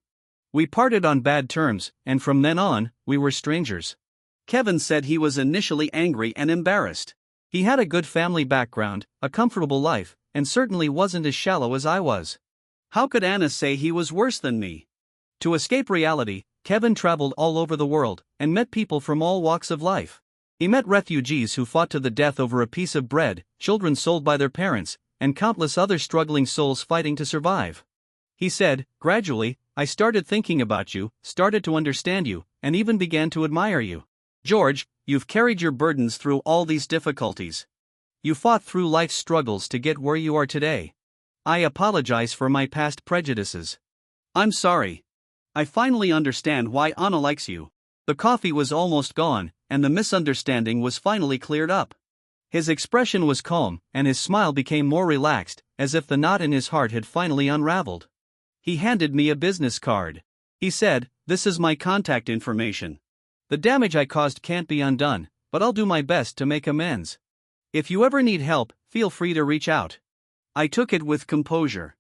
We parted on bad terms, and from then on, we were strangers. Kevin said he was initially angry and embarrassed. He had a good family background, a comfortable life, and certainly wasn't as shallow as I was. How could Anna say he was worse than me? To escape reality, Kevin traveled all over the world, and met people from all walks of life. He met refugees who fought to the death over a piece of bread, children sold by their parents, and countless other struggling souls fighting to survive. He said, gradually, I started thinking about you, started to understand you, and even began to admire you. George, you've carried your burdens through all these difficulties. You fought through life's struggles to get where you are today. I apologize for my past prejudices. I'm sorry. I finally understand why Anna likes you. The coffee was almost gone, and the misunderstanding was finally cleared up. His expression was calm, and his smile became more relaxed, as if the knot in his heart had finally unraveled. He handed me a business card. He said, this is my contact information. The damage I caused can't be undone, but I'll do my best to make amends. If you ever need help, feel free to reach out. I took it with composure.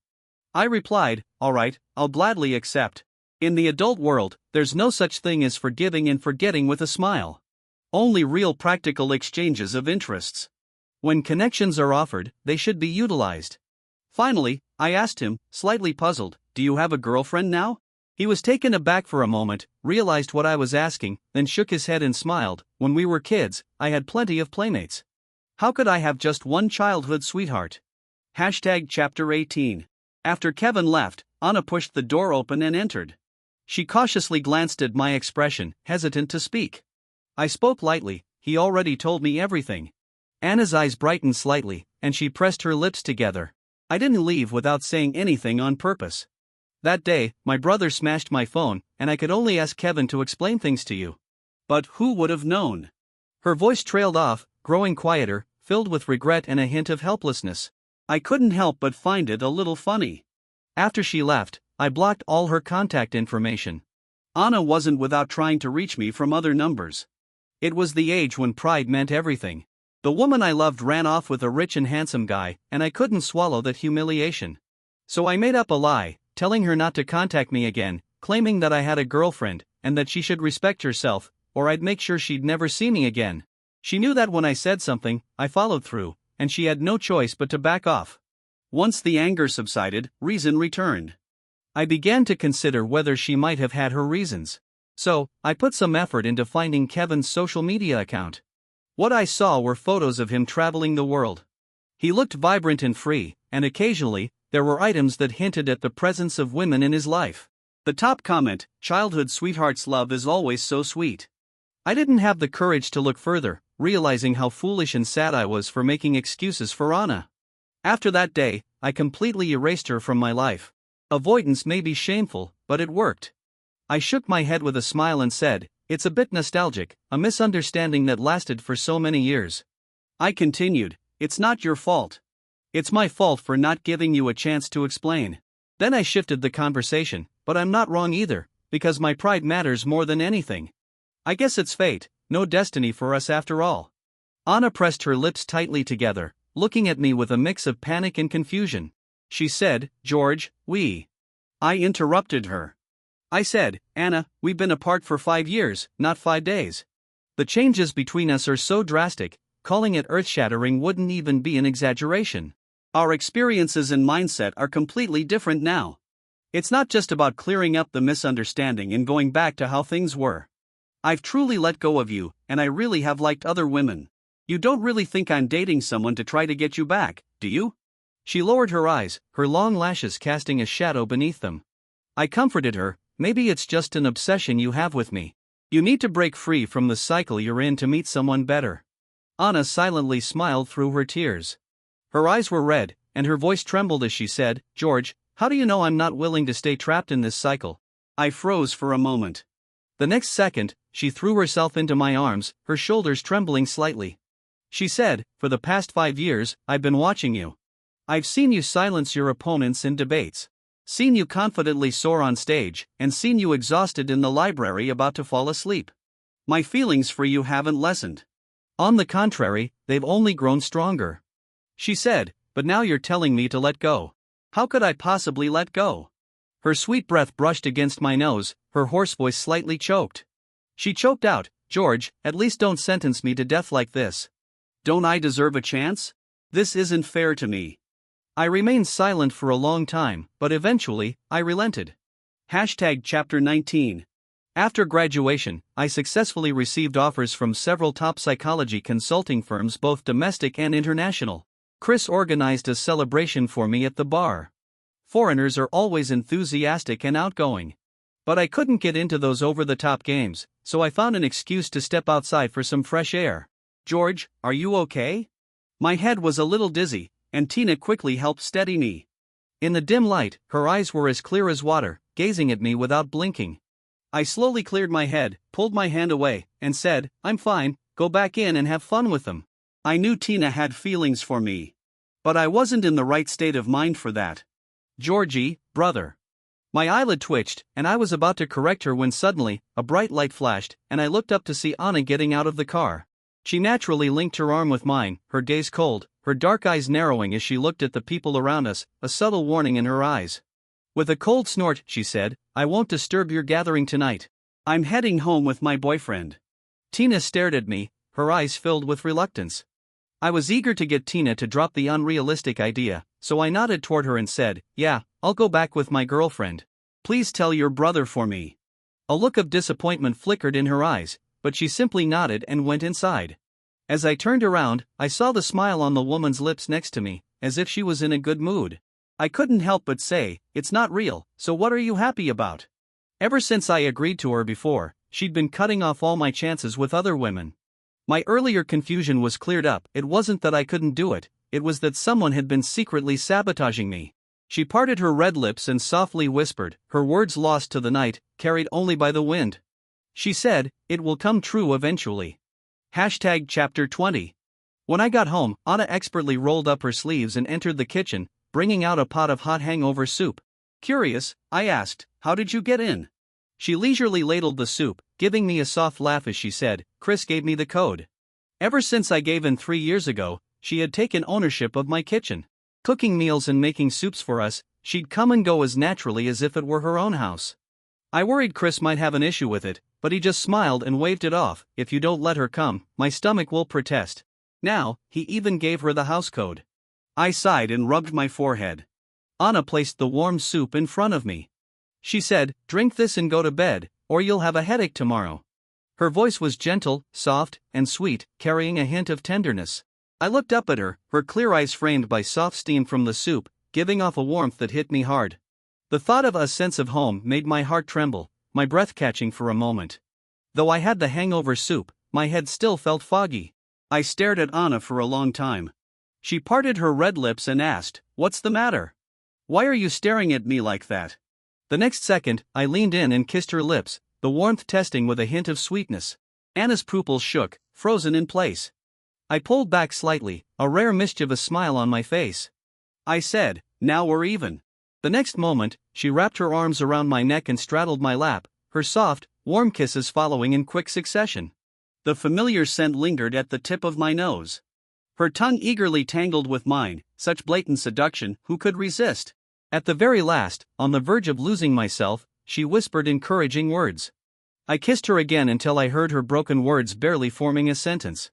I replied, all right, I'll gladly accept. In the adult world, there's no such thing as forgiving and forgetting with a smile. Only real practical exchanges of interests. When connections are offered, they should be utilized. Finally, I asked him, slightly puzzled, do you have a girlfriend now? He was taken aback for a moment, realized what I was asking, then shook his head and smiled. When we were kids, I had plenty of playmates. How could I have just one childhood sweetheart? Chapter 18. After Kevin left, Anna pushed the door open and entered. She cautiously glanced at my expression, hesitant to speak. I spoke lightly, he already told me everything. Anna's eyes brightened slightly, and she pressed her lips together. I didn't leave without saying anything on purpose. That day, my brother smashed my phone, and I could only ask Kevin to explain things to you. But who would have known? Her voice trailed off, growing quieter, filled with regret and a hint of helplessness. I couldn't help but find it a little funny. After she left, I blocked all her contact information. Anna wasn't without trying to reach me from other numbers. It was the age when pride meant everything. The woman I loved ran off with a rich and handsome guy, and I couldn't swallow that humiliation. So I made up a lie, telling her not to contact me again, claiming that I had a girlfriend, and that she should respect herself, or I'd make sure she'd never see me again. She knew that when I said something, I followed through, and she had no choice but to back off. Once the anger subsided, reason returned. I began to consider whether she might have had her reasons. So, I put some effort into finding Kevin's social media account. What I saw were photos of him traveling the world. He looked vibrant and free, and occasionally, there were items that hinted at the presence of women in his life. The top comment, "Childhood sweetheart's love is always so sweet." I didn't have the courage to look further, realizing how foolish and sad I was for making excuses for Anna. After that day, I completely erased her from my life. Avoidance may be shameful, but it worked. I shook my head with a smile and said, "It's a bit nostalgic, a misunderstanding that lasted for so many years." I continued, "It's not your fault. It's my fault for not giving you a chance to explain." Then I shifted the conversation, "But I'm not wrong either, because my pride matters more than anything. I guess it's fate, no destiny for us after all." Anna pressed her lips tightly together, looking at me with a mix of panic and confusion. She said, "George, we..." I interrupted her. I said, "Anna, we've been apart for 5 years, not 5 days. The changes between us are so drastic, calling it earth-shattering wouldn't even be an exaggeration. Our experiences and mindset are completely different now. It's not just about clearing up the misunderstanding and going back to how things were. I've truly let go of you, and I really have liked other women. You don't really think I'm dating someone to try to get you back, do you?" She lowered her eyes, her long lashes casting a shadow beneath them. I comforted her, "Maybe it's just an obsession you have with me. You need to break free from the cycle you're in to meet someone better." Anna silently smiled through her tears. Her eyes were red, and her voice trembled as she said, "George, how do you know I'm not willing to stay trapped in this cycle?" I froze for a moment. The next second, she threw herself into my arms, her shoulders trembling slightly. She said, "For the past 5 years, I've been watching you. I've seen you silence your opponents in debates. Seen you confidently soar on stage, and seen you exhausted in the library about to fall asleep. My feelings for you haven't lessened. On the contrary, they've only grown stronger." She said, "But now you're telling me to let go. How could I possibly let go?" Her sweet breath brushed against my nose, her hoarse voice slightly choked. She choked out, "George, at least don't sentence me to death like this. Don't I deserve a chance? This isn't fair to me." I remained silent for a long time, but eventually, I relented. Chapter 19. After graduation, I successfully received offers from several top psychology consulting firms, both domestic and international. Chris organized a celebration for me at the bar. Foreigners are always enthusiastic and outgoing. But I couldn't get into those over-the-top games, so I found an excuse to step outside for some fresh air. "George, are you okay?" My head was a little dizzy, and Tina quickly helped steady me. In the dim light, her eyes were as clear as water, gazing at me without blinking. I slowly cleared my head, pulled my hand away, and said, "I'm fine, go back in and have fun with them." I knew Tina had feelings for me. But I wasn't in the right state of mind for that. "Georgie, brother." My eyelid twitched, and I was about to correct her when suddenly, a bright light flashed, and I looked up to see Anna getting out of the car. She naturally linked her arm with mine, her gaze cold, her dark eyes narrowing as she looked at the people around us, a subtle warning in her eyes. With a cold snort, she said, "I won't disturb your gathering tonight. I'm heading home with my boyfriend." Tina stared at me, her eyes filled with reluctance. I was eager to get Tina to drop the unrealistic idea, so I nodded toward her and said, "Yeah, I'll go back with my girlfriend. Please tell your brother for me." A look of disappointment flickered in her eyes, but she simply nodded and went inside. As I turned around, I saw the smile on the woman's lips next to me, as if she was in a good mood. I couldn't help but say, "It's not real, so what are you happy about?" Ever since I agreed to her before, she'd been cutting off all my chances with other women. My earlier confusion was cleared up. It wasn't that I couldn't do it, it was that someone had been secretly sabotaging me. She parted her red lips and softly whispered, her words lost to the night, carried only by the wind. She said, "It will come true eventually." Chapter 20. When I got home, Anna expertly rolled up her sleeves and entered the kitchen, bringing out a pot of hot hangover soup. Curious, I asked, "How did you get in?" She leisurely ladled the soup, giving me a soft laugh as she said, "Chris gave me the code." Ever since I gave in 3 years ago, she had taken ownership of my kitchen. Cooking meals and making soups for us, she'd come and go as naturally as if it were her own house. I worried Chris might have an issue with it, but he just smiled and waved it off. If you don't let her come, my stomach will protest. Now, he even gave her the house code. I sighed and rubbed my forehead. Anna placed the warm soup in front of me. She said, "Drink this and go to bed, or you'll have a headache tomorrow." Her voice was gentle, soft, and sweet, carrying a hint of tenderness. I looked up at her, her clear eyes framed by soft steam from the soup, giving off a warmth that hit me hard. The thought of a sense of home made my heart tremble, my breath catching for a moment. Though I had the hangover soup, my head still felt foggy. I stared at Anna for a long time. She parted her red lips and asked, "What's the matter? Why are you staring at me like that?" The next second, I leaned in and kissed her lips, the warmth testing with a hint of sweetness. Anna's pupils shook, frozen in place. I pulled back slightly, a rare mischievous smile on my face. I said, "Now we're even." The next moment, she wrapped her arms around my neck and straddled my lap, her soft, warm kisses following in quick succession. The familiar scent lingered at the tip of my nose. Her tongue eagerly tangled with mine, such blatant seduction, who could resist? At the very last, on the verge of losing myself, she whispered encouraging words. I kissed her again until I heard her broken words barely forming a sentence.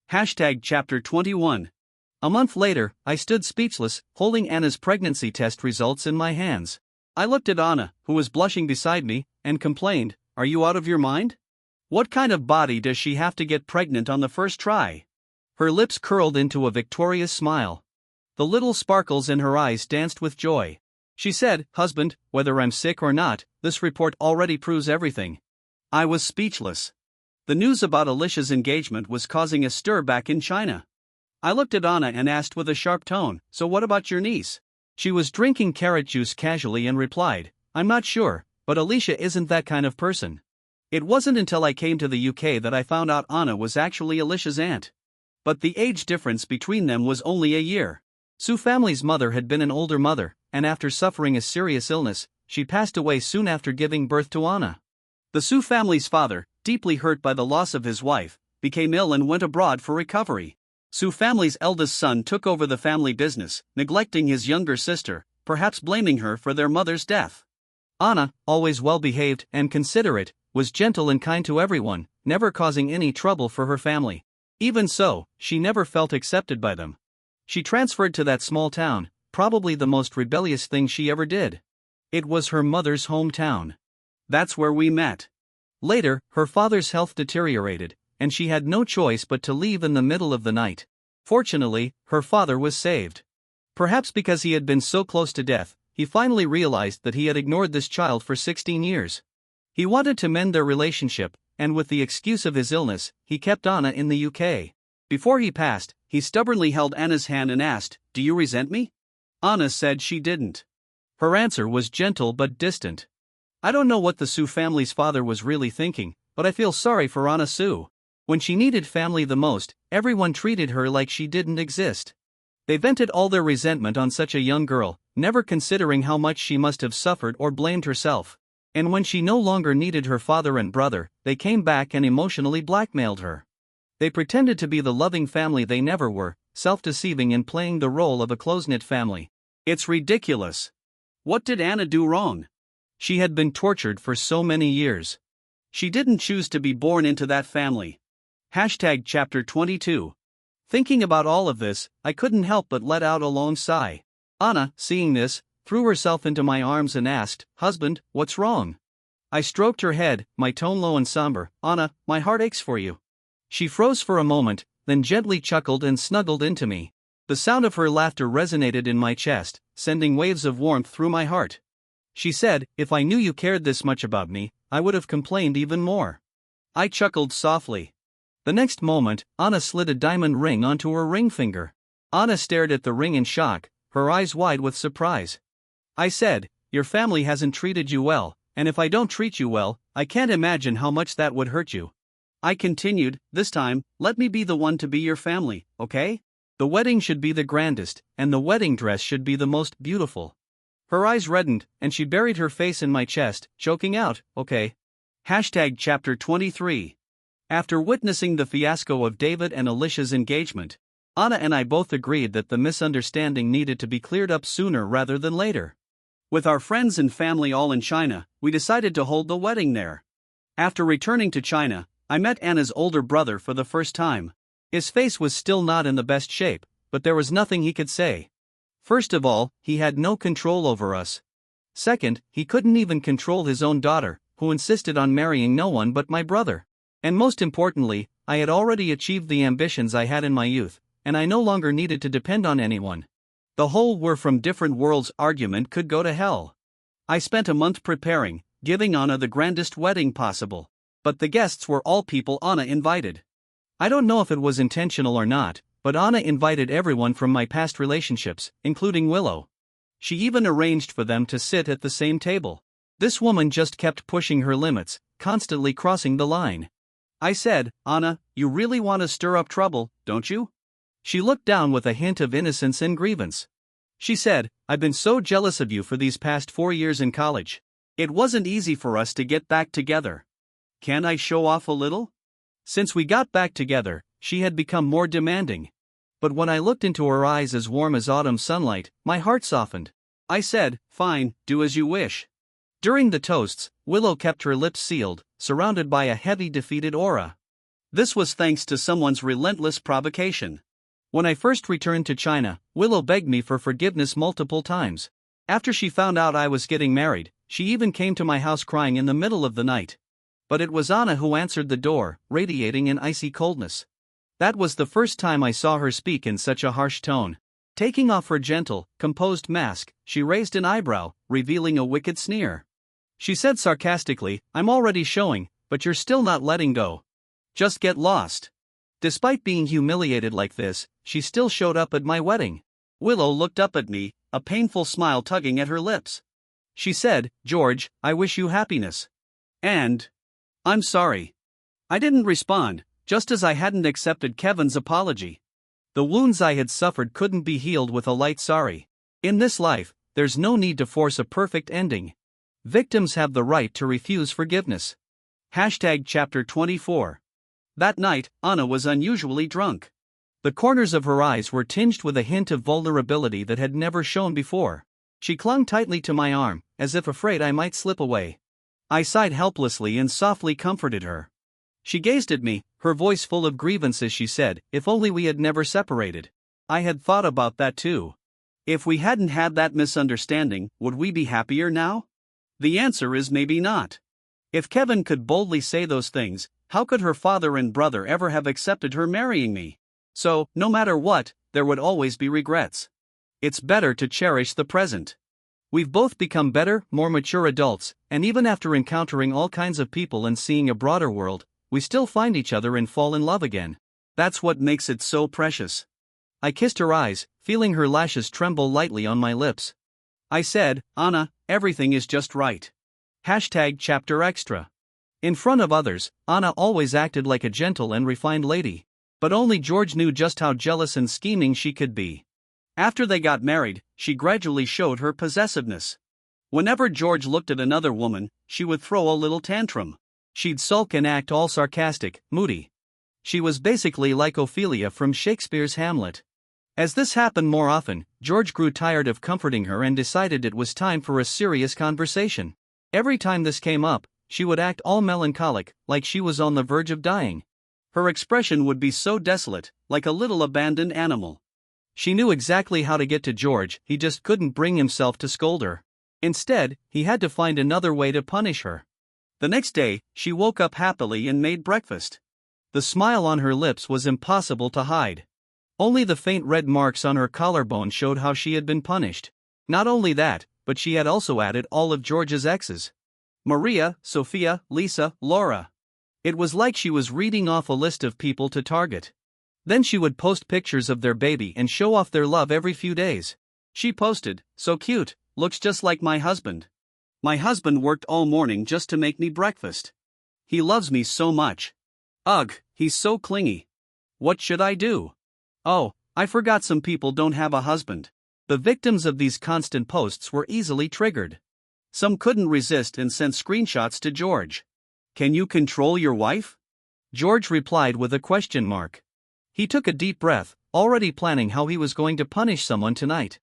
Chapter 21. A month later, I stood speechless, holding Anna's pregnancy test results in my hands. I looked at Anna, who was blushing beside me, and complained, "Are you out of your mind? What kind of body does she have to get pregnant on the first try?" Her lips curled into a victorious smile. The little sparkles in her eyes danced with joy. She said, "Husband, whether I'm sick or not, this report already proves everything." I was speechless. The news about Alicia's engagement was causing a stir back in China. I looked at Anna and asked with a sharp tone, "So what about your niece?" She was drinking carrot juice casually and replied, "I'm not sure, but Alicia isn't that kind of person." It wasn't until I came to the UK that I found out Anna was actually Alicia's aunt. But the age difference between them was only a year. Sue family's mother had been an older mother, and after suffering a serious illness, she passed away soon after giving birth to Anna. The Sue family's father, deeply hurt by the loss of his wife, became ill and went abroad for recovery. Sue family's eldest son took over the family business, neglecting his younger sister, perhaps blaming her for their mother's death. Anna, always well-behaved and considerate, was gentle and kind to everyone, never causing any trouble for her family. Even so, she never felt accepted by them. She transferred to that small town, probably the most rebellious thing she ever did. It was her mother's hometown. That's where we met. Later, her father's health deteriorated, and she had no choice but to leave in the middle of the night. Fortunately, her father was saved. Perhaps because he had been so close to death, he finally realized that he had ignored this child for 16 years. He wanted to mend their relationship, and with the excuse of his illness, he kept Anna in the UK. Before he passed, he stubbornly held Anna's hand and asked, "Do you resent me?" Anna said she didn't. Her answer was gentle but distant. I don't know what the Sue family's father was really thinking, but I feel sorry for Anna Sue. When she needed family the most, everyone treated her like she didn't exist. They vented all their resentment on such a young girl, never considering how much she must have suffered or blamed herself. And when she no longer needed her father and brother, they came back and emotionally blackmailed her. They pretended to be the loving family they never were, self-deceiving and playing the role of a close-knit family. It's ridiculous. What did Anna do wrong? She had been tortured for so many years. She didn't choose to be born into that family. Chapter 22. Thinking about all of this, I couldn't help but let out a long sigh. Anna, seeing this, threw herself into my arms and asked, "Husband, what's wrong?" I stroked her head, my tone low and somber. "Anna, my heart aches for you." She froze for a moment, then gently chuckled and snuggled into me. The sound of her laughter resonated in my chest, sending waves of warmth through my heart. She said, "If I knew you cared this much about me, I would have complained even more." I chuckled softly. The next moment, Anna slid a diamond ring onto her ring finger. Anna stared at the ring in shock, her eyes wide with surprise. I said, "Your family hasn't treated you well, and if I don't treat you well, I can't imagine how much that would hurt you." I continued, "This time, let me be the one to be your family, okay? The wedding should be the grandest, and the wedding dress should be the most beautiful." Her eyes reddened, and she buried her face in my chest, choking out, "Okay." Chapter 23. After witnessing the fiasco of David and Alicia's engagement, Anna and I both agreed that the misunderstanding needed to be cleared up sooner rather than later. With our friends and family all in China, we decided to hold the wedding there. After returning to China, I met Anna's older brother for the first time. His face was still not in the best shape, but there was nothing he could say. First of all, he had no control over us. Second, he couldn't even control his own daughter, who insisted on marrying no one but my brother. And most importantly, I had already achieved the ambitions I had in my youth, and I no longer needed to depend on anyone. The whole "we're from different worlds" argument could go to hell. I spent a month preparing, giving Anna the grandest wedding possible. But the guests were all people Anna invited. I don't know if it was intentional or not, but Anna invited everyone from my past relationships, including Willow. She even arranged for them to sit at the same table. This woman just kept pushing her limits, constantly crossing the line. I said, "Anna, you really want to stir up trouble, don't you?" She looked down with a hint of innocence and grievance. She said, "I've been so jealous of you for these past 4 years in college. It wasn't easy for us to get back together. Can I show off a little?" Since we got back together, she had become more demanding. But when I looked into her eyes as warm as autumn sunlight, my heart softened. I said, "Fine, do as you wish." During the toasts, Willow kept her lips sealed, surrounded by a heavy defeated aura. This was thanks to someone's relentless provocation. When I first returned to China, Willow begged me for forgiveness multiple times. After she found out I was getting married, she even came to my house crying in the middle of the night. But it was Anna who answered the door, radiating an icy coldness. That was the first time I saw her speak in such a harsh tone. Taking off her gentle, composed mask, she raised an eyebrow, revealing a wicked sneer. She said sarcastically, "I'm already showing, but you're still not letting go. Just get lost." Despite being humiliated like this, she still showed up at my wedding. Willow looked up at me, a painful smile tugging at her lips. She said, "George, I wish you happiness. And I'm sorry." I didn't respond, just as I hadn't accepted Kevin's apology. The wounds I had suffered couldn't be healed with a light sorry. In this life, there's no need to force a perfect ending. Victims have the right to refuse forgiveness. Chapter 24. That night, Anna was unusually drunk. The corners of her eyes were tinged with a hint of vulnerability that had never shown before. She clung tightly to my arm, as if afraid I might slip away. I sighed helplessly and softly comforted her. She gazed at me, her voice full of grievance as she said, "If only we had never separated." I had thought about that too. If we hadn't had that misunderstanding, would we be happier now? The answer is maybe not. If Kevin could boldly say those things, how could her father and brother ever have accepted her marrying me? So, no matter what, there would always be regrets. It's better to cherish the present. We've both become better, more mature adults, and even after encountering all kinds of people and seeing a broader world, we still find each other and fall in love again. That's what makes it so precious. I kissed her eyes, feeling her lashes tremble lightly on my lips. I said, "Anna, everything is just right." Chapter Extra. In front of others, Anna always acted like a gentle and refined lady. But only George knew just how jealous and scheming she could be. After they got married, she gradually showed her possessiveness. Whenever George looked at another woman, she would throw a little tantrum. She'd sulk and act all sarcastic, moody. She was basically like Ophelia from Shakespeare's Hamlet. As this happened more often, George grew tired of comforting her and decided it was time for a serious conversation. Every time this came up, she would act all melancholic, like she was on the verge of dying. Her expression would be so desolate, like a little abandoned animal. She knew exactly how to get to George, he just couldn't bring himself to scold her. Instead, he had to find another way to punish her. The next day, she woke up happily and made breakfast. The smile on her lips was impossible to hide. Only the faint red marks on her collarbone showed how she had been punished. Not only that, but she had also added all of George's exes. Maria, Sophia, Lisa, Laura. It was like she was reading off a list of people to target. Then she would post pictures of their baby and show off their love every few days. She posted, "So cute, looks just like my husband. My husband worked all morning just to make me breakfast. He loves me so much. Ugh, he's so clingy. What should I do? Oh, I forgot some people don't have a husband." The victims of these constant posts were easily triggered. Some couldn't resist and sent screenshots to George. "Can you control your wife?" George replied with a question mark. He took a deep breath, already planning how he was going to punish someone tonight.